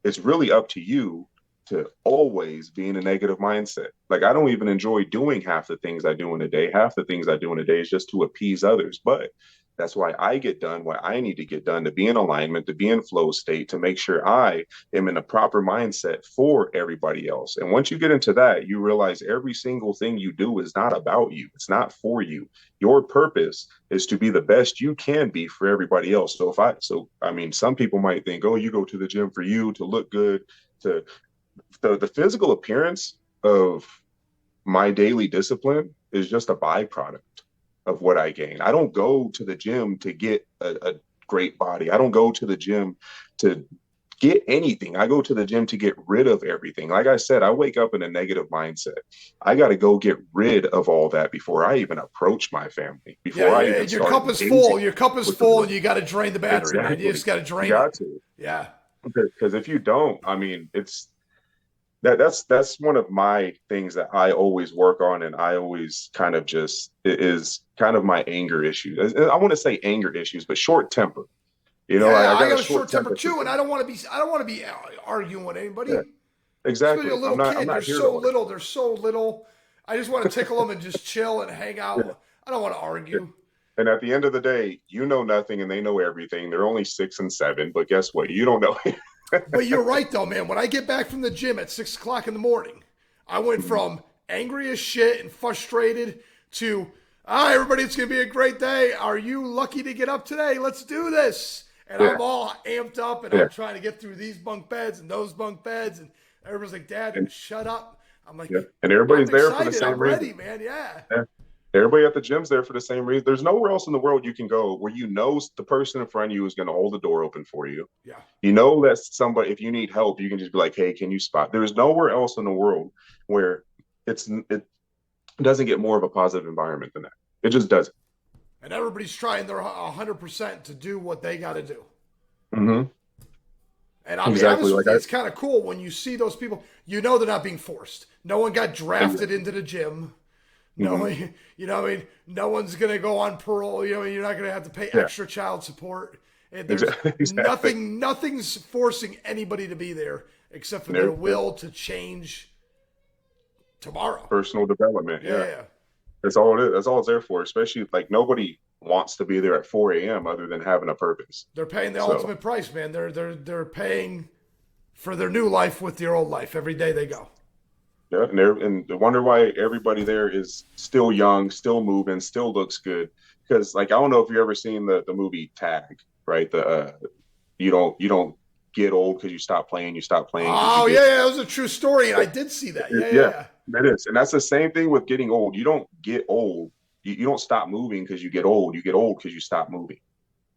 it's really up to you to always be in a negative mindset. Like I don't even enjoy doing half the things I do in a day. Half the things I do in a day is just to appease others. But that's why I get done what I need to get done to be in alignment, to be in flow state, to make sure I am in a proper mindset for everybody else. And once you get into that, you realize every single thing you do is not about you. It's not for you. Your purpose is to be the best you can be for everybody else. So I mean, some people might think, oh, you go to the gym for you to look good, to the physical appearance of my daily discipline is just a byproduct of what I gain. I don't go to the gym to get a great body. I don't go to the gym to get anything. I go to the gym to get rid of everything. Like I said, I wake up in a negative mindset. I got to go get rid of all that before I even approach my family, Yeah, before I yeah. even Your start cup is full. engaging Your cup is with the full, and world. you got to drain the battery, man. You Exactly. just got to You drain it. got to. Yeah. Because if you don't, I mean, that's one of my things that I always work on, and I always kind of just it is kind of my anger issues. I want to say anger issues, but short temper. You know, Yeah, I I got a got a short short temper temper for too, and things. I don't want to be arguing with Yeah, anybody. Especially a exactly. little I'm kid. They're not here to so argue. little. They're so little. I just want to tickle them and just chill and hang Yeah, out. I don't want to yeah. argue. And at the end of the day, you know nothing, and they know everything. They're only 6 and 7, but guess what? You don't know. But you're right though, man. When I get back from the gym at 6 o'clock in the morning, I went Mhm. from angry as shit and frustrated to, everybody, it's gonna be a great day. Are you lucky to get up today? Let's do this. And Yeah, I'm all amped up and yeah, I'm trying to get through these bunk beds and those bunk beds and everybody's like, Dad, and shut up. I'm like, yeah, and I'm everybody's there for the excited. same I'm reason. ready, man. Yeah. Yeah. Everybody at the gym's there for the same reason. There's nowhere else in the world you can go where you know the person in front of you is going to hold the door open for you. Yeah. You know that somebody, if you need help, you can just be like, "Hey, can you spot?" There's nowhere else in the world where it doesn't get more of a positive environment than that. It just doesn't. And everybody's trying their 100% to do what they got to do. Hmm. And I'll be Exactly. honest Like with you, it's kind of cool when you see those people. You know they're not being forced. No one got drafted exactly. into the gym. No, Hmm. you know, I mean, no one's gonna go on parole. You know, you're not gonna have to pay Yeah. extra child support. And there's Exactly. Exactly. nothing's forcing anybody to be there except for And their will to change tomorrow. personal development. Yeah, Yeah. yeah. That's all it is. That's all it's there for. Especially like nobody wants to be there at 4 a.m. other than having a purpose. They're paying the So ultimate price, man. They're paying for their new life with their old life every day they go. yeah, and I wonder why everybody there is still young, still moving, still looks good. Because like I don't know if you ever seen the movie Tag, right? The you don't get old because you stop playing, you stop playing because you Oh get yeah, yeah, that was a true story, and I did see that. Yeah, yeah, yeah, yeah. that is. And that's the same thing with getting old. You don't get old. You don't stop moving because you get old. You get old because you stop moving.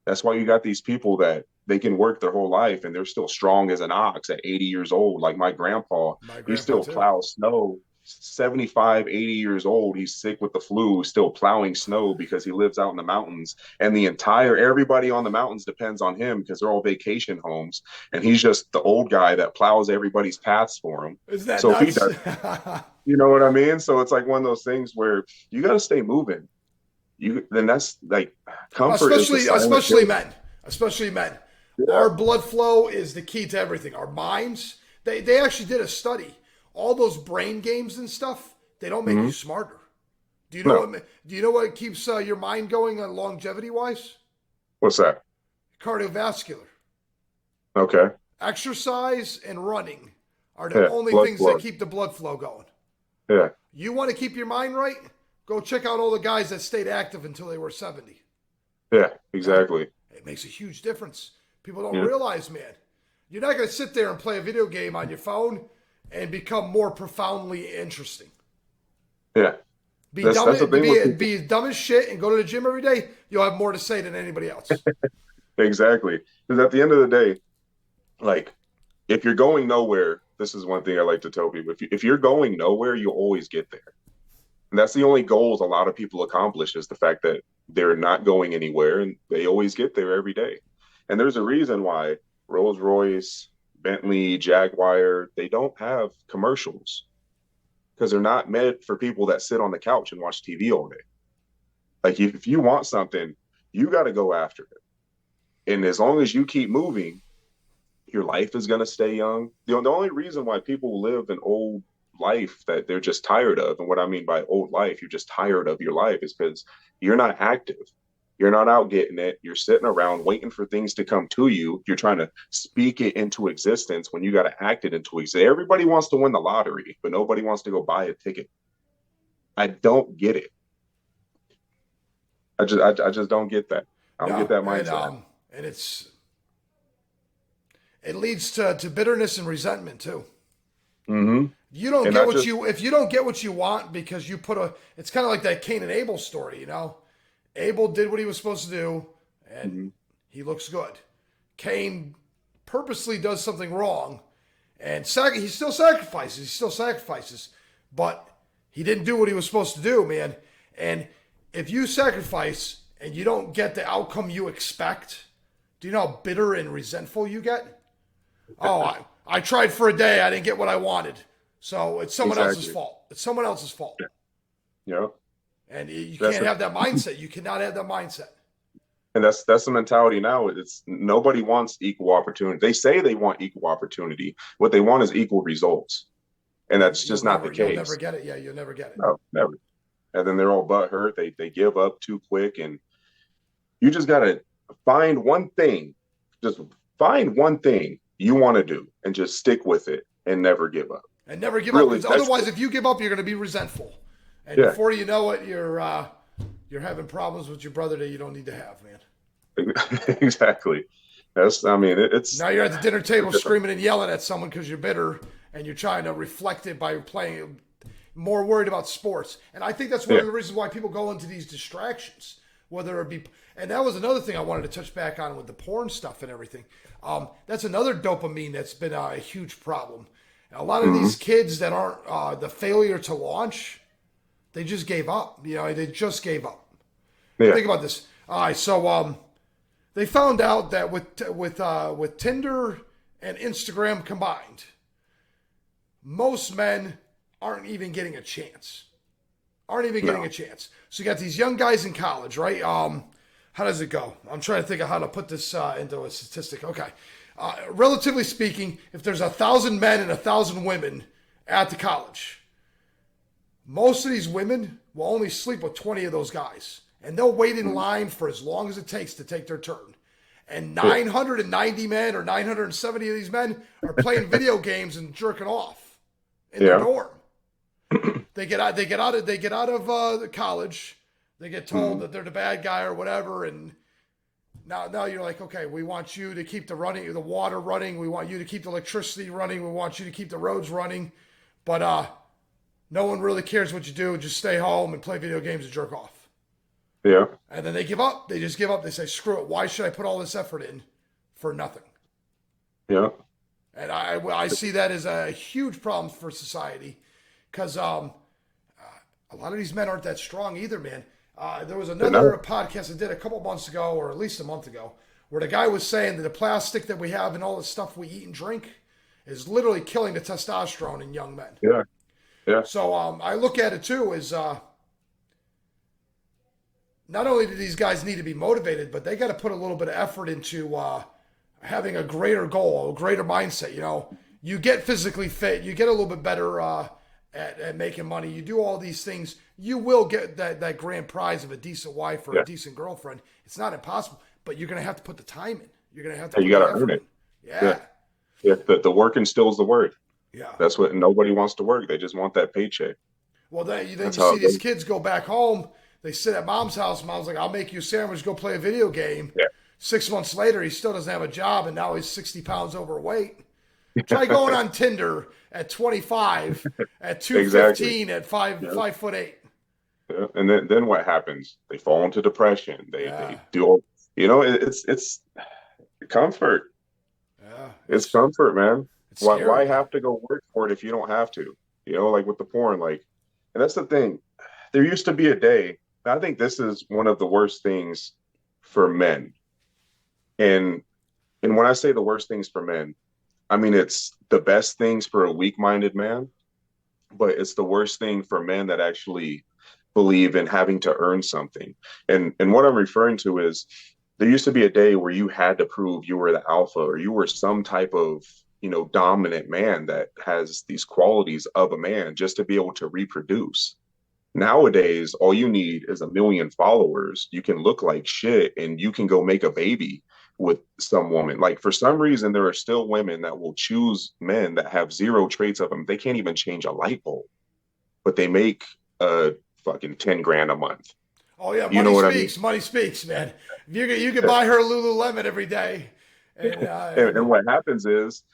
That's why you got these people that they can work their whole life and they're still strong as an ox at 80 years old. Like my grandpa, My he grandpa still too. plows snow. 75, 80 years old. He's sick with the flu, still plowing snow because he lives out in the mountains. And everybody on the mountains depends on him because they're all vacation homes. And he's just the old guy that plows everybody's paths for him. Isn't that So if he nuts? does, you know what I mean? So it's like one of those things where you got to stay moving. Then that's like comfort is the silent Especially killer. men, especially men. Yeah. Our blood flow is the key to everything. Our minds. They actually did a study. All those brain games and stuff. They don't make you Hmm. smarter. Do you know No. what? Do you know what keeps your mind going longevity wise? What's that? Cardiovascular. Okay. Exercise and running are the Yeah. only Blood things that flow. keep the blood flow going. Yeah. You want to keep your mind right? Go check out all the guys that stayed active until they were 70. Yeah. Yeah, Exactly. it makes a huge difference. People don't Yeah. realize, man. You're not going to sit there and play a video game on your phone and become more profoundly interesting. Yeah. Be That's dumb, that's the thing with people. be dumb as shit and go to the gym every day. You'll have more to say than anybody else. Exactly. Because at the end of the day, like if you're going nowhere, this is one thing I like to tell people. If you're going nowhere, you'll always get there. And that's the only goals a lot of people accomplish is the fact that they're not going anywhere and they always get there every day. And there's a reason why Rolls Royce, Bentley, Jaguar, they don't have commercials because they're not meant for people that sit on the couch and watch TV all day. Like if you want something, you got to go after it. And as long as you keep moving, your life is going to stay young. The only reason why people live an old life that they're just tired of, and what I mean by old life, you're just tired of your life, is because you're not active. You're not out getting it. You're sitting around waiting for things to come to you. You're trying to speak it into existence when you got to act it into existence. Everybody wants to win the lottery, but nobody wants to go buy a ticket. I don't get it. I just don't get that. I don't get No, that mindset. and it leads to bitterness and resentment too. Mm-hmm. You don't And get not what just you if you don't get what you want because you put a. It's kind of like that Cain and Abel story, you know. Abel did what he was supposed to do, and mm-hmm. he looks good. Cain purposely does something wrong, and he still sacrifices. He still sacrifices, but he didn't do what he was supposed to do, man. And if you sacrifice and you don't get the outcome you expect, do you know how bitter and resentful you get? Oh, I tried for a day. I didn't get what I wanted. So it's someone else's Exactly. fault. It's someone else's fault. Yeah. And you That's can't the have that mindset. You cannot have that mindset. And that's the mentality now. It's nobody wants equal opportunity. They say they want equal opportunity. What they want is equal results, and And that's just not the you'll never case. get it. Yeah, you'll never get it. No, never. And then they're all butt hurt. They give up too quick, and you just gotta find one thing. Just find one thing you want to do, and just stick with it, and never give up. And never give up Really, because that's otherwise, if you give up, you're going to be resentful. And yeah, before you know it, you're having problems with your brother that you don't need to have, man. exactly. That's I mean Now you're at the dinner table it's screaming and yelling at someone because you're bitter and you're trying to reflect it by playing more worried about sports. And I think that's one yeah. of the reasons why people go into these distractions, whether it be, and that was another thing I wanted to touch back on with the porn stuff and everything. That's another dopamine that's been a huge problem. A lot of Mm-hmm. these kids that aren't the failure to launch, they just gave up. You know, they just gave up. Yeah. Think about this. All right, so they found out that with Tinder and Instagram combined, most men aren't even getting a chance. Aren't even getting No. a chance. So you got these young guys in college, right? How does it go? I'm trying to think of how to put this into a statistic. Okay, relatively speaking, if there's 1,000 men and 1,000 women at the college, most of these women will only sleep with 20 of those guys, and they'll wait in Mm-hmm. line for as long as it takes to take their turn. And Yeah. 990 men or 970 of these men are playing video games and jerking off in their Yeah. dorm. They get out. They get out of the college. They get told Mm-hmm. that they're the bad guy or whatever, and now you're like, okay, we want you to keep the water running. We want you to keep the electricity running. We want you to keep the roads running. But no one really cares what you do. Just stay home and play video games and jerk off. Yeah. And then they give up. They just give up. They say, screw it. Why should I put all this effort in for nothing? Yeah. And I see that as a huge problem for society because a lot of these men aren't that strong either, man. There was But no. another podcast I did a couple months ago, or at least a month ago, where the guy was saying that the plastic that we have and all the stuff we eat and drink is literally killing the testosterone in young men. Yeah. Yeah. So I look at it too as not only do these guys need to be motivated, but they got to put a little bit of effort into having a greater goal, a greater mindset. You know, you get physically fit, you get a little bit better at making money, you do all these things, you will get that grand prize of a decent wife or Yeah. a decent girlfriend. It's not impossible, but you're going to have to put the time in. You're going to have to Hey, put you got the to effort earn in. it. Yeah. Yeah. Yeah. The work instills the word. Yeah. That's what nobody wants to work. They just want that paycheck. Well, then you That's see how it these goes. kids go back home. They sit at mom's house. Mom's like, I'll make you a sandwich, go play a video game. Yeah. 6 months later, he still doesn't have a job, and now he's 60 pounds overweight. Try going on Tinder at 25, at Exactly. 215, at five Yeah. 5'8". Yeah. And then what happens? They fall into depression. They Yeah, do. It's comfort. yeah. It's comfort, man. It's Why scary, man. have to go work for it if you don't have to? Like with the porn, like, and that's the thing. there used to be a day. I think this is one of the worst things for men. And when I say the worst things for men, I mean it's the best things for a weak-minded man, but it's the worst thing for men that actually believe in having to earn something. And what I'm referring to is there used to be a day where you had to prove you were the alpha or you were some type of, dominant man that has these qualities of a man just to be able to reproduce. Nowadays, all you need is a million followers. You can look like shit and you can go make a baby with some woman. Like for some reason, there are still women that will choose men that have zero traits of them. They can't even change a light bulb, but they make fucking 10 grand a month. Oh yeah, You know what I mean? money speaks, man. You can buy her Lululemon every day, and And what happens is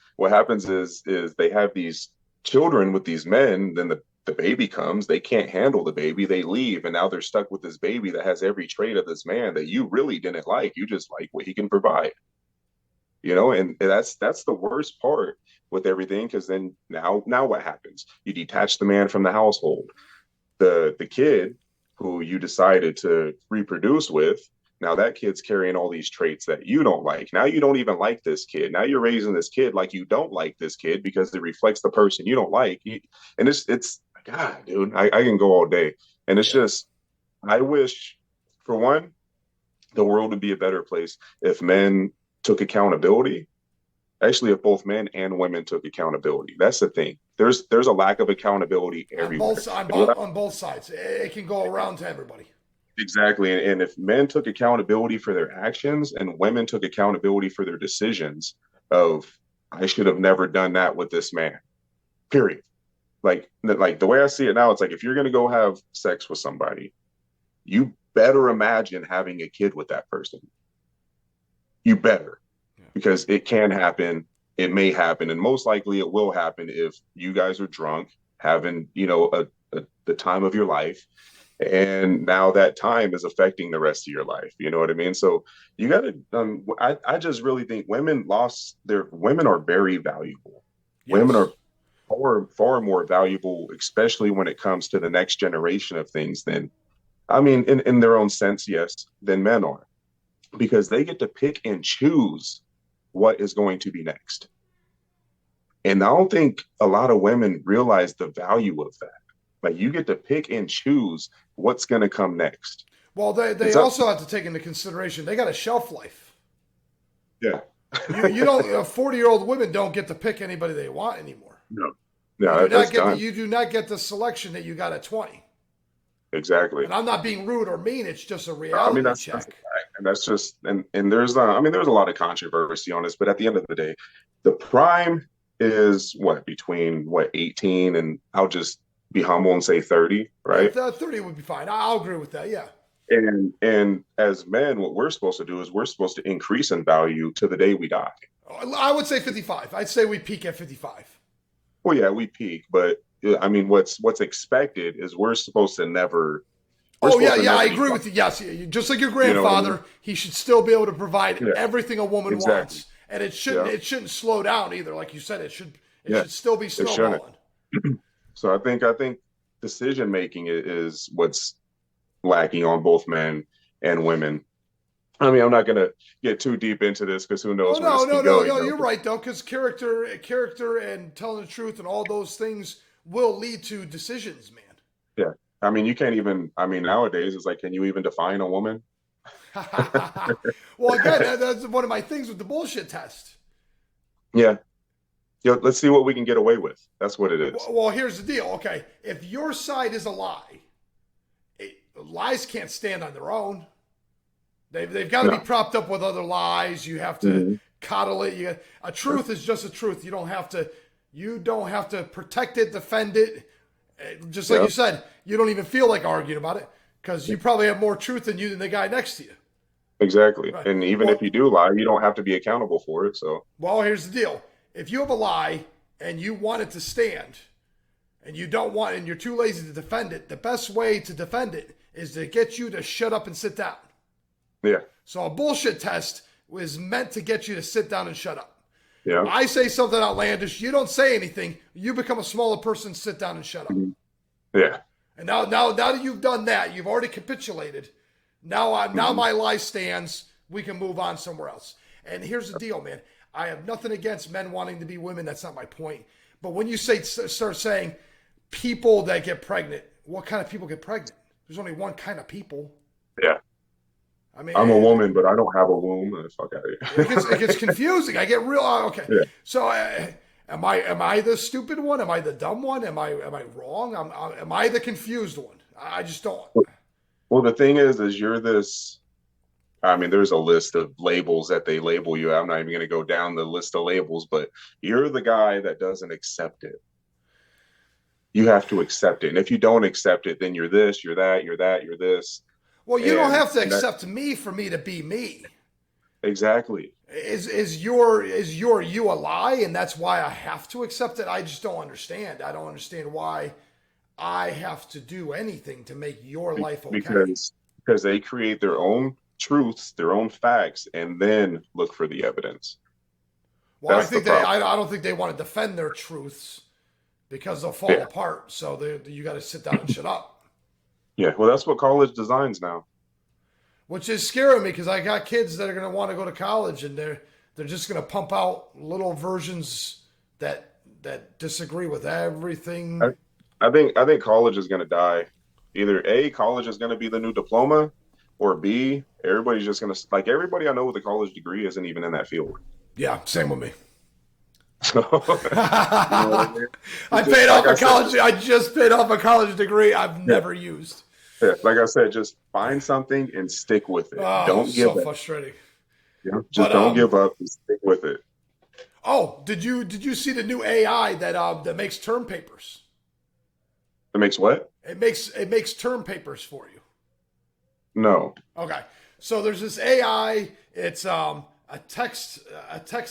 they have these children with these men, then the baby comes, they can't handle the baby, they leave, and now they're stuck with this baby that has every trait of this man that you really didn't like. You just like what he can provide. And that's the worst part with everything, because then now what happens? You detach the man from the household. The kid who you decided to reproduce with, now that kid's carrying all these traits that you don't like. Now you don't even like this kid. Now you're raising this kid like you don't like this kid because it reflects the person you don't like. And it's God, dude, I can go all day. And it's yeah. just, I wish, for one, the world would be a better place if men took accountability. Actually, if both men and women took accountability. That's the thing. There's a lack of accountability everywhere. On both sides. It can go around to everybody. Exactly. And if men took accountability for their actions and women took accountability for their decisions of, I should have never done that with this man, period. Like the way I see it now, it's like, if you're going to go have sex with somebody, you better imagine having a kid with that person. You better, because it can happen. It may happen. And most likely it will happen if you guys are drunk, having, the time of your life. And now that time is affecting the rest of your life. You know what I mean? So you got to, I just really think women are very valuable. Yes. Women are far, far more valuable, especially when it comes to the next generation of things in their own sense, yes, than men are, because they get to pick and choose what is going to be next. And I don't think a lot of women realize the value of that. Like, you get to pick and choose what's going to come next. Well, they also have to take into consideration they got a shelf life. Yeah. you don't 40-year-old women don't get to pick anybody they want anymore. No, you do not get the selection that you got at 20. Exactly. And I'm not being rude or mean. It's just a reality check. That's a fact. And that's just, and there's a lot of controversy on this, but at the end of the day, the prime is between 18 and I'll just be humble and say 30, right? Yeah, 30 would be fine. I'll agree with that. Yeah. And as men, what we're supposed to do is we're supposed to increase in value to the day we die. I would say 55. I'd say we peak at 55. Well, yeah, we peak, but I mean, what's expected is we're supposed to never. I agree with you. Yes, just like your grandfather, he should still be able to provide everything a woman wants, and it shouldn't slow down either. Like you said, it should still be snowballing. So I think decision making is what's lacking on both men and women. I mean, I'm not going to get too deep into this because who knows where this can go. No, you're right though, because character and telling the truth and all those things will lead to decisions, man. Yeah. I mean, you can't even, nowadays it's like, can you even define a woman? Well, again, that's one of my things with the bullshit test. Yeah. Let's see what we can get away with. That's what it is. Well, here's the deal. Okay. If your side is a lie, lies can't stand on their own. They've got to be propped up with other lies. You have to coddle it. A truth is just a truth. You don't have to protect it, defend it. Just like you said, you don't even feel like arguing about it because you probably have more truth in you than the guy next to you. Exactly. Right. And even if you do lie, you don't have to be accountable for it. So, well, here's the deal. If you have a lie and you want it to stand and you're too lazy to defend it, the best way to defend it is to get you to shut up and sit down. Yeah. So a bullshit test was meant to get you to sit down and shut up. Yeah. I say something outlandish, you don't say anything, you become a smaller person, sit down and shut up. Yeah. And now that you've done that, you've already capitulated. Now my lie stands. We can move on somewhere else. And here's the deal, man. I have nothing against men wanting to be women. That's not my point. But when you start saying people that get pregnant, what kind of people get pregnant? There's only one kind of people. Yeah. I mean, I'm a woman, but I don't have a womb. Fuck out of it here. gets confusing. I get real. Okay, Yeah. so am I the stupid one? Am I the dumb one? Am I wrong? Am I the confused one? I just don't. Well, the thing is you're this. I mean, there's a list of labels that they label you. I'm not even going to go down the list of labels, but you're the guy that doesn't accept it. You have to accept it. And if you don't accept it, then you're this, you're that, you're that, you're this. Well, you don't have to accept me for me to be me. Exactly. Is your you a lie, and that's why I have to accept it? I just don't understand. I don't understand why I have to do anything to make your life okay. Because they create their own truths, their own facts, and then look for the evidence. Well, I don't think they want to defend their truths because they'll fall apart. So you got to sit down and shut up. Yeah, well, that's what college designs now. Which is scaring me because I got kids that are going to want to go to college, and they're just going to pump out little versions that disagree with everything. I think college is going to die. Either A, college is going to be the new diploma, or B, everybody's just going to, like, everybody I know with a college degree isn't even in that field. Yeah, same with me. So, I paid off a college. I just paid off a college degree I've never used. Yeah, like I said, just find something and stick with it. Oh, don't give up. So frustrating. Yeah, don't give up and stick with it. Oh, did you see the new AI that makes term papers? It makes what? It makes term papers for you. No. Okay. So there's this AI. It's a text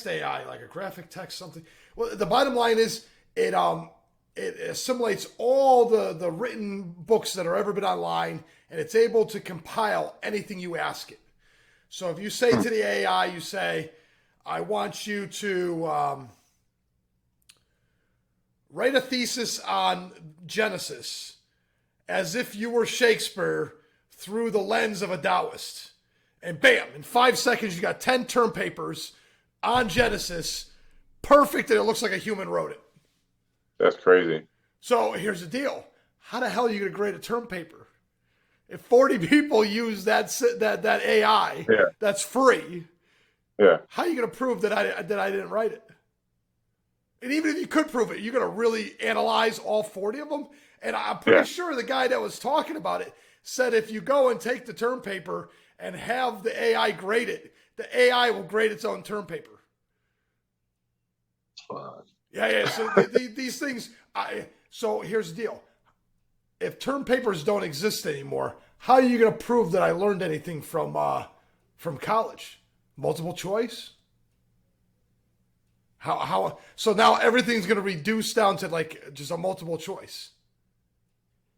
AI, like a graphic text something. Well, the bottom line is it assimilates all the written books that are ever been online, and it's able to compile anything you ask it. So if you say to the AI, you say, I want you to write a thesis on Genesis as if you were Shakespeare through the lens of a Taoist. And bam, in 5 seconds, you got 10 term papers on Genesis. Perfect, and it looks like a human wrote it. That's crazy. So here's the deal. How the hell are you going to grade a term paper? If 40 people use that AI, that's free. Yeah. How are you going to prove that I didn't write it? And even if you could prove it, you're going to really analyze all 40 of them? And I'm pretty sure the guy that was talking about it said if you go and take the term paper and have the AI grade it, the AI will grade its own term paper. Fuck. Yeah. So these things. So here's the deal. If term papers don't exist anymore, how are you going to prove that I learned anything from college? Multiple choice? How? So now everything's going to reduce down to like just a multiple choice.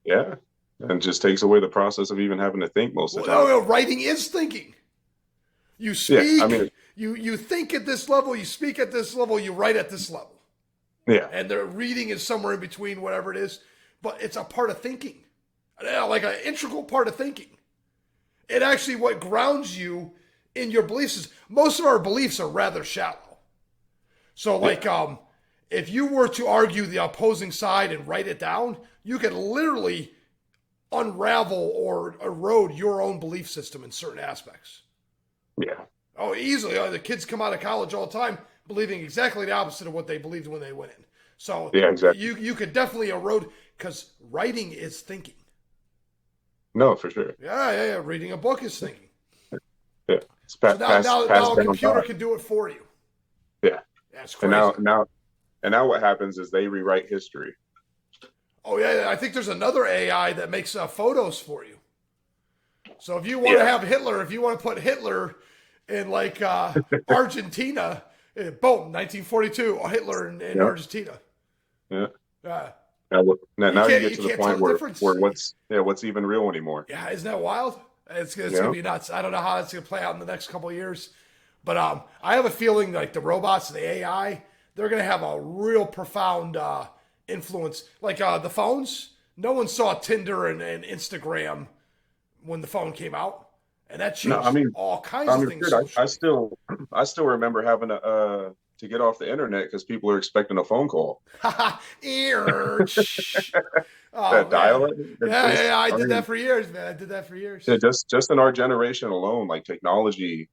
Yeah. And just takes away the process of even having to think most of the time. No, writing is thinking. You speak, you think at this level, you speak at this level, you write at this level. Yeah. And the reading is somewhere in between, whatever it is. But it's a part of thinking. Like an integral part of thinking. It actually what grounds you in your beliefs is most of our beliefs are rather shallow. So like if you were to argue the opposing side and write it down, you could literally unravel or erode your own belief system in certain aspects. Yeah. Oh, easily. The kids come out of college all the time believing exactly the opposite of what they believed when they went in. So exactly. you could definitely erode because writing is thinking. No, for sure. Yeah. Reading a book is thinking. Yeah. So now a computer can do it for you. Yeah. That's crazy. And now what happens is they rewrite history. Oh, yeah. I think there's another AI that makes photos for you. So if you want to have Hitler, if you want to put Hitler in like Argentina, boom, 1942, Hitler in Argentina. Yeah. Now you get to the point where what's even real anymore. Yeah, isn't that wild? It's going to be nuts. I don't know how it's going to play out in the next couple of years. But I have a feeling like the robots and the AI, they're going to have a real profound influence. Like the phones, No one saw Tinder and Instagram when the phone came out, and that No, changed all kinds of things Kurt, I socially. still I still remember having to get off the internet because people are expecting a phone call. Oh That man, dial it. yeah. I I did that mean, for years, man. I did that for yeah, years. just in our generation alone, like technology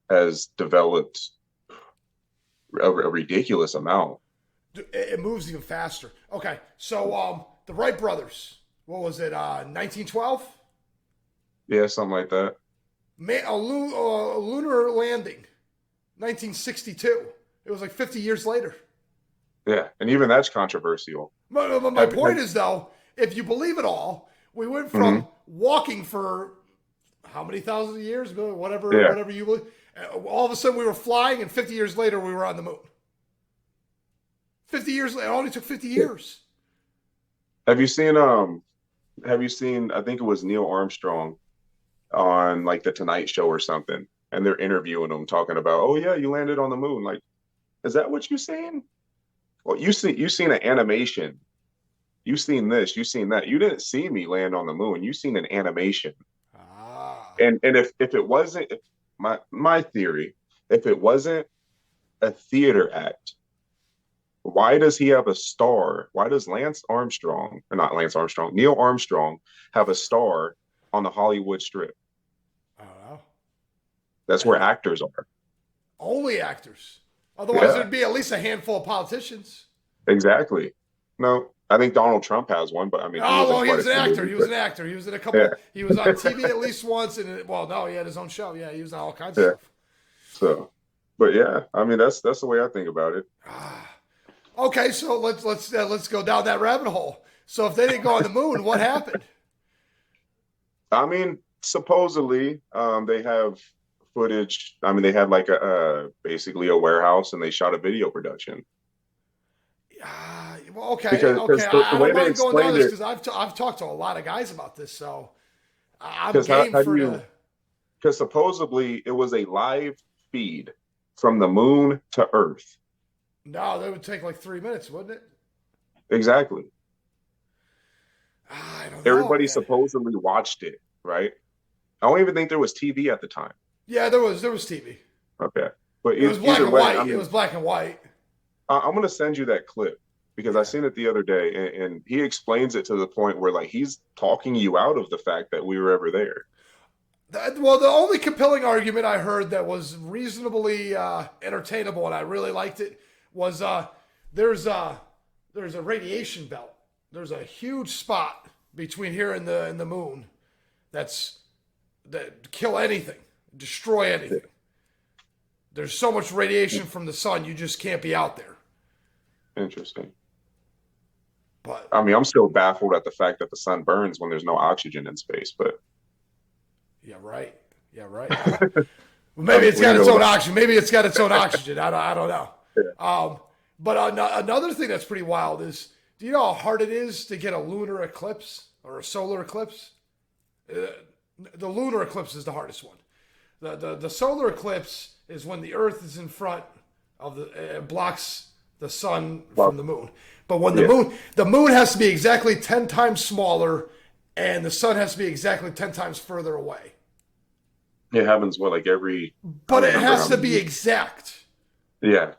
has developed a ridiculous amount. It moves even faster. Okay, so the Wright brothers. What was it? 1912. Yeah, something like that. A lunar landing. 1962. It was like 50 years later. Yeah, and even that's controversial. My point is, though, if you believe it all, we went Mhm. from walking for how many thousands of years, Yeah. whatever you believe. All of a sudden, we were flying, and 50 years later, we were on the moon. 50 years later, it only took 50 years. Have you seen have you seen I think it was Neil Armstrong on like the Tonight Show or something, and they're interviewing him talking about, "Oh yeah, you landed on the moon." Like, is that what you seen? Well, you seen an animation. You seen this, you seen that. You didn't see me land on the moon. You seen an animation. Ah, And if it wasn't if my theory, if it wasn't a theater act, why does he have a star? Why does Lance Armstrong, or not Lance Armstrong, Neil Armstrong have a star on the Hollywood Strip? I don't know. That's where actors are. Only actors. Otherwise, Yeah, there'd be at least a handful of politicians. exactly. No, I think Donald Trump has one, but I mean, he Oh was in well, he quite a was an few actor. movies. He was But an actor. He was in a yeah, couple. He was on TV at least once, and well, no, he had his own show. Yeah, he was on all kinds of yeah. stuff. So, but yeah, I mean, that's the way I think about it. Ah. Okay, so let's go down that rabbit hole. So if they didn't go on the moon, what happened? I mean, supposedly, they have footage. I mean, they had like basically a warehouse, and they shot a video production Well, okay. because the I way don't they mind going down explained this it. because I've talked to a lot of guys about this, so I'm Because game how do for you? the. Because supposedly it was a live feed from the moon to Earth. No, that would take like 3 minutes, wouldn't it? Exactly. I don't know, Everybody man. supposedly watched it, right? I don't even think there was TV at the time. Yeah, there was TV. Okay, but It was black either and way, I white. It mean, was black and white. I'm gonna send you that clip because I Yeah. seen it the other day, and he explains it to the point where like he's talking you out of the fact that we were ever there. Well, the only compelling argument I heard that was reasonably entertainable, and I really liked it, was there's a there's a radiation belt. There's a huge spot between here and the moon that's that kill anything, destroy anything. There's so much radiation from the sun, you just can't be out there. Interesting. But I mean, I'm still baffled at the fact that the sun burns when there's no oxygen in space, but yeah, right. Yeah, right. I Maybe mean, it's we got can its go own back. oxygen. Maybe it's got its own oxygen. I don't know. Yeah. But another thing that's pretty wild is, do you know how hard it is to get a lunar eclipse or a solar eclipse? Uh, the lunar eclipse is the hardest one. The solar eclipse is when the Earth is in front of the blocks the sun Well, from the moon. But when yeah, the moon has to be exactly 10 times smaller, and the sun has to be exactly 10 times further away. it happens what like every I But don't it remember how has to many be years. exact. Yeah,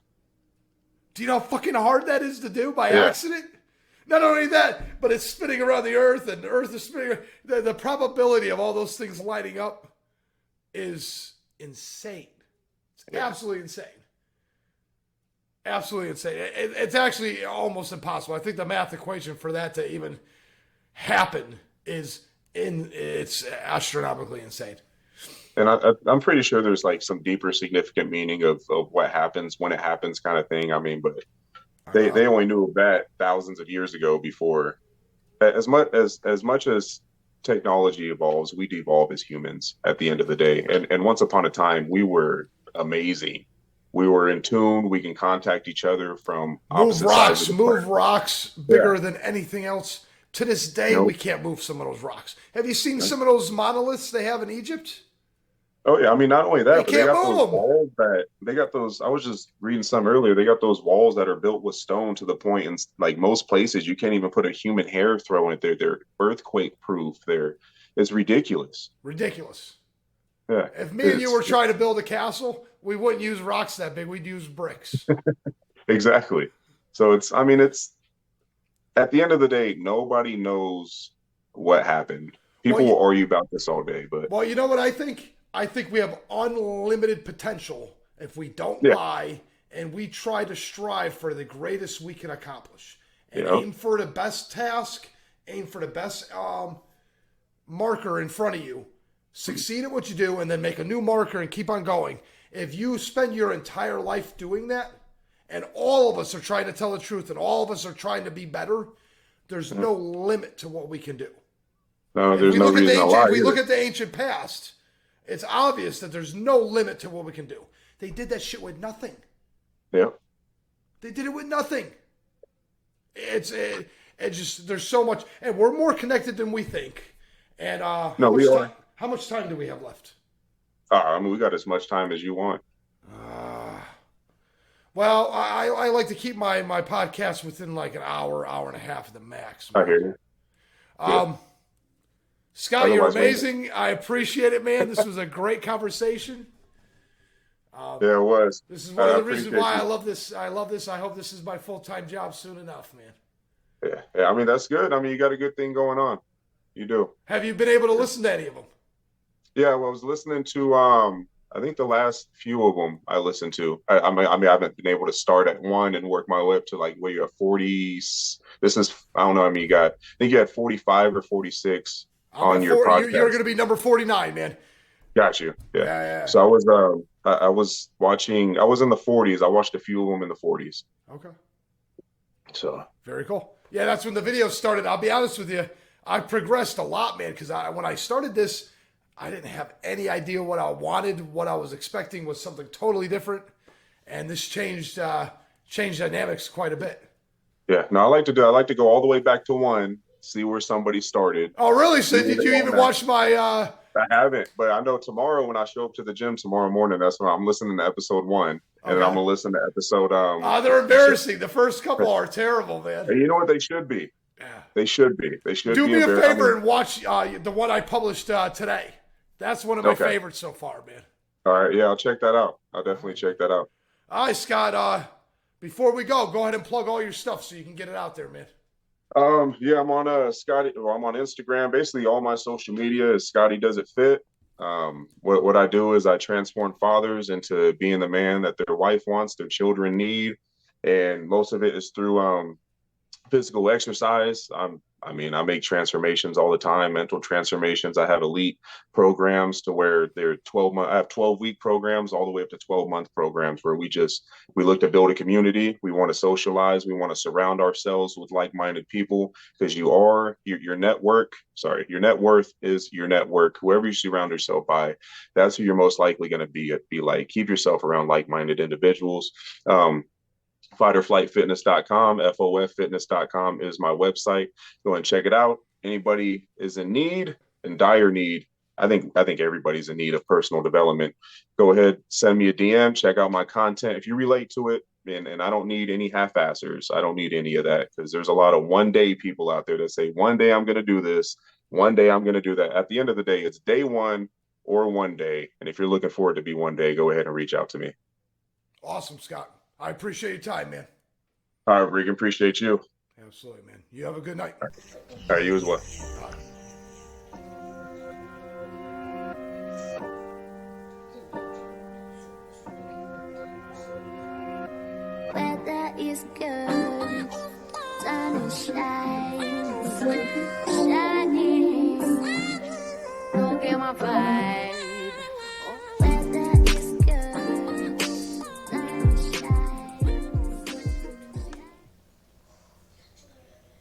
Do you know how fucking hard that is to do by yeah, accident? Not only that, but it's spinning around the Earth, and the Earth is spinning. The probability of all those things lining up is insane. It's yeah. absolutely insane. Absolutely insane. It's actually almost impossible. I think the math equation for that to even happen it's astronomically insane. And I'm pretty sure there's like some deeper significant meaning of what happens when it happens, kind of thing. I mean, but Uh, they only knew that thousands of years ago before. As much as technology evolves, we devolve as humans at the end of the day. And once upon a time, we were amazing. We were in tune. We can contact each other from opposite sides of the move planet. rocks Yeah. bigger than anything else. To this day, we Nope. can't move some of those rocks. Have you seen some of those monoliths they have in Egypt? Oh yeah, I mean not only They that, but they can't got those move them. walls that they got those. I was just reading some earlier. They got those walls that are built with stone to the point, in like most places, you can't even put a human hair throw in it. They're earthquake proof. It's ridiculous. Ridiculous. Yeah, If me and you it's were trying to build a castle, we wouldn't use rocks that big. We'd use bricks. exactly. So I mean, it's at the end of the day, nobody knows what happened. Well, People will argue about this all day, but you know what I think? I think we have unlimited potential if we don't yeah, lie and we try to strive for the greatest we can accomplish and yeah, aim for the best task, aim for the best marker in front of you, succeed at what you do, and then make a new marker and keep on going. If you spend your entire life doing that, and all of us are trying to tell the truth and all of us are trying to be better, there's no limit to what we can do. no, If there's we no look at the reason to ancient, lie if we look either. at the ancient past, it's obvious that there's no limit to what we can do. They did that shit with nothing. Yeah, They did it with nothing. It just there's so much, and we're more connected than we think. And no, we are. how much time do we have left? I mean, we got as much time as you want. Well, I like to keep my podcast within like an hour, hour and a half at the max. I Man. hear you. Yeah. Scott, you're Otherwise, amazing. I appreciate it, man. This was a great conversation. Yeah, it was. This is one of I the reasons appreciate why you. I love this. I love this. I hope this is my full-time job soon enough, man. Yeah, yeah. I mean, that's good. I mean, you got a good thing going on. You do. Have you been able to listen to any of them? Yeah, well, I was listening to I think the last few of them I listened to. I mean, I haven't been able to start at one and work my way up to like where you're 40. This is I don't know. I mean, I think you had 45 or 46 I'm on at your 40. You're podcast. going to be number 49, man. Got you. Yeah, Yeah. yeah. So I was watching. I was in the 40s. I watched a few of them in the 40s. Okay. So Very cool. Yeah, that's when the videos started. I'll be honest with you. I progressed a lot, man, because when I started this, I didn't have any idea what I wanted. What I was expecting was something totally different, and this changed dynamics quite a bit. yeah. No, I like to go all the way back to one, see where somebody started. Oh, really? See So where did they you are even now. watch my? I haven't, but I know tomorrow when I show up to the gym tomorrow morning, that's when I'm listening to episode one, and then I'm Okay. gonna listen to episode They're embarrassing. The first couple are terrible, man. And you know what they should be? Yeah. They should be. They should Do be me a embarrassed. I favor mean, and watch the one I published today. That's one of my okay. favorites so far, man. All right. Yeah, I'll check that out. I'll definitely check that out. All right, Scott. Before we go ahead and plug all your stuff so you can get it out there, man. Yeah, I'm on Scotty. Well, I'm on Instagram. Basically, all my social media is Scotty Does It Fit. What I do is I transform fathers into being the man that their wife wants, their children need, and most of it is through physical exercise. I mean, I make transformations all the time, mental transformations. I have elite programs to where they're 12 month, I have 12-week programs all the way up to 12-month programs where we look to build a community. We want to socialize. We want to surround ourselves with like-minded people because your network. Sorry, your net worth is your network. Whoever you surround yourself by, that's who you're most likely going to be like. Keep yourself around like-minded individuals. Fighterflightfitness.com, foffitness.com is my website. Go and check it out. Anybody is in dire need. I think everybody's in need of personal development. Go ahead, send me a DM, check out my content. If you relate to it, and I don't need any half-assers. I don't need any of that because there's a lot of one-day people out there that say, one day I'm going to do this, one day I'm going to do that. At the end of the day, it's day one or one day. And if you're looking for it to be one day, go ahead and reach out to me. Awesome, Scott. I appreciate your time, man. All right, Regan, appreciate you. Absolutely, man. You have a good night. All right, you as well. Weather is good, sun is shining, shining. Don't get my vibe.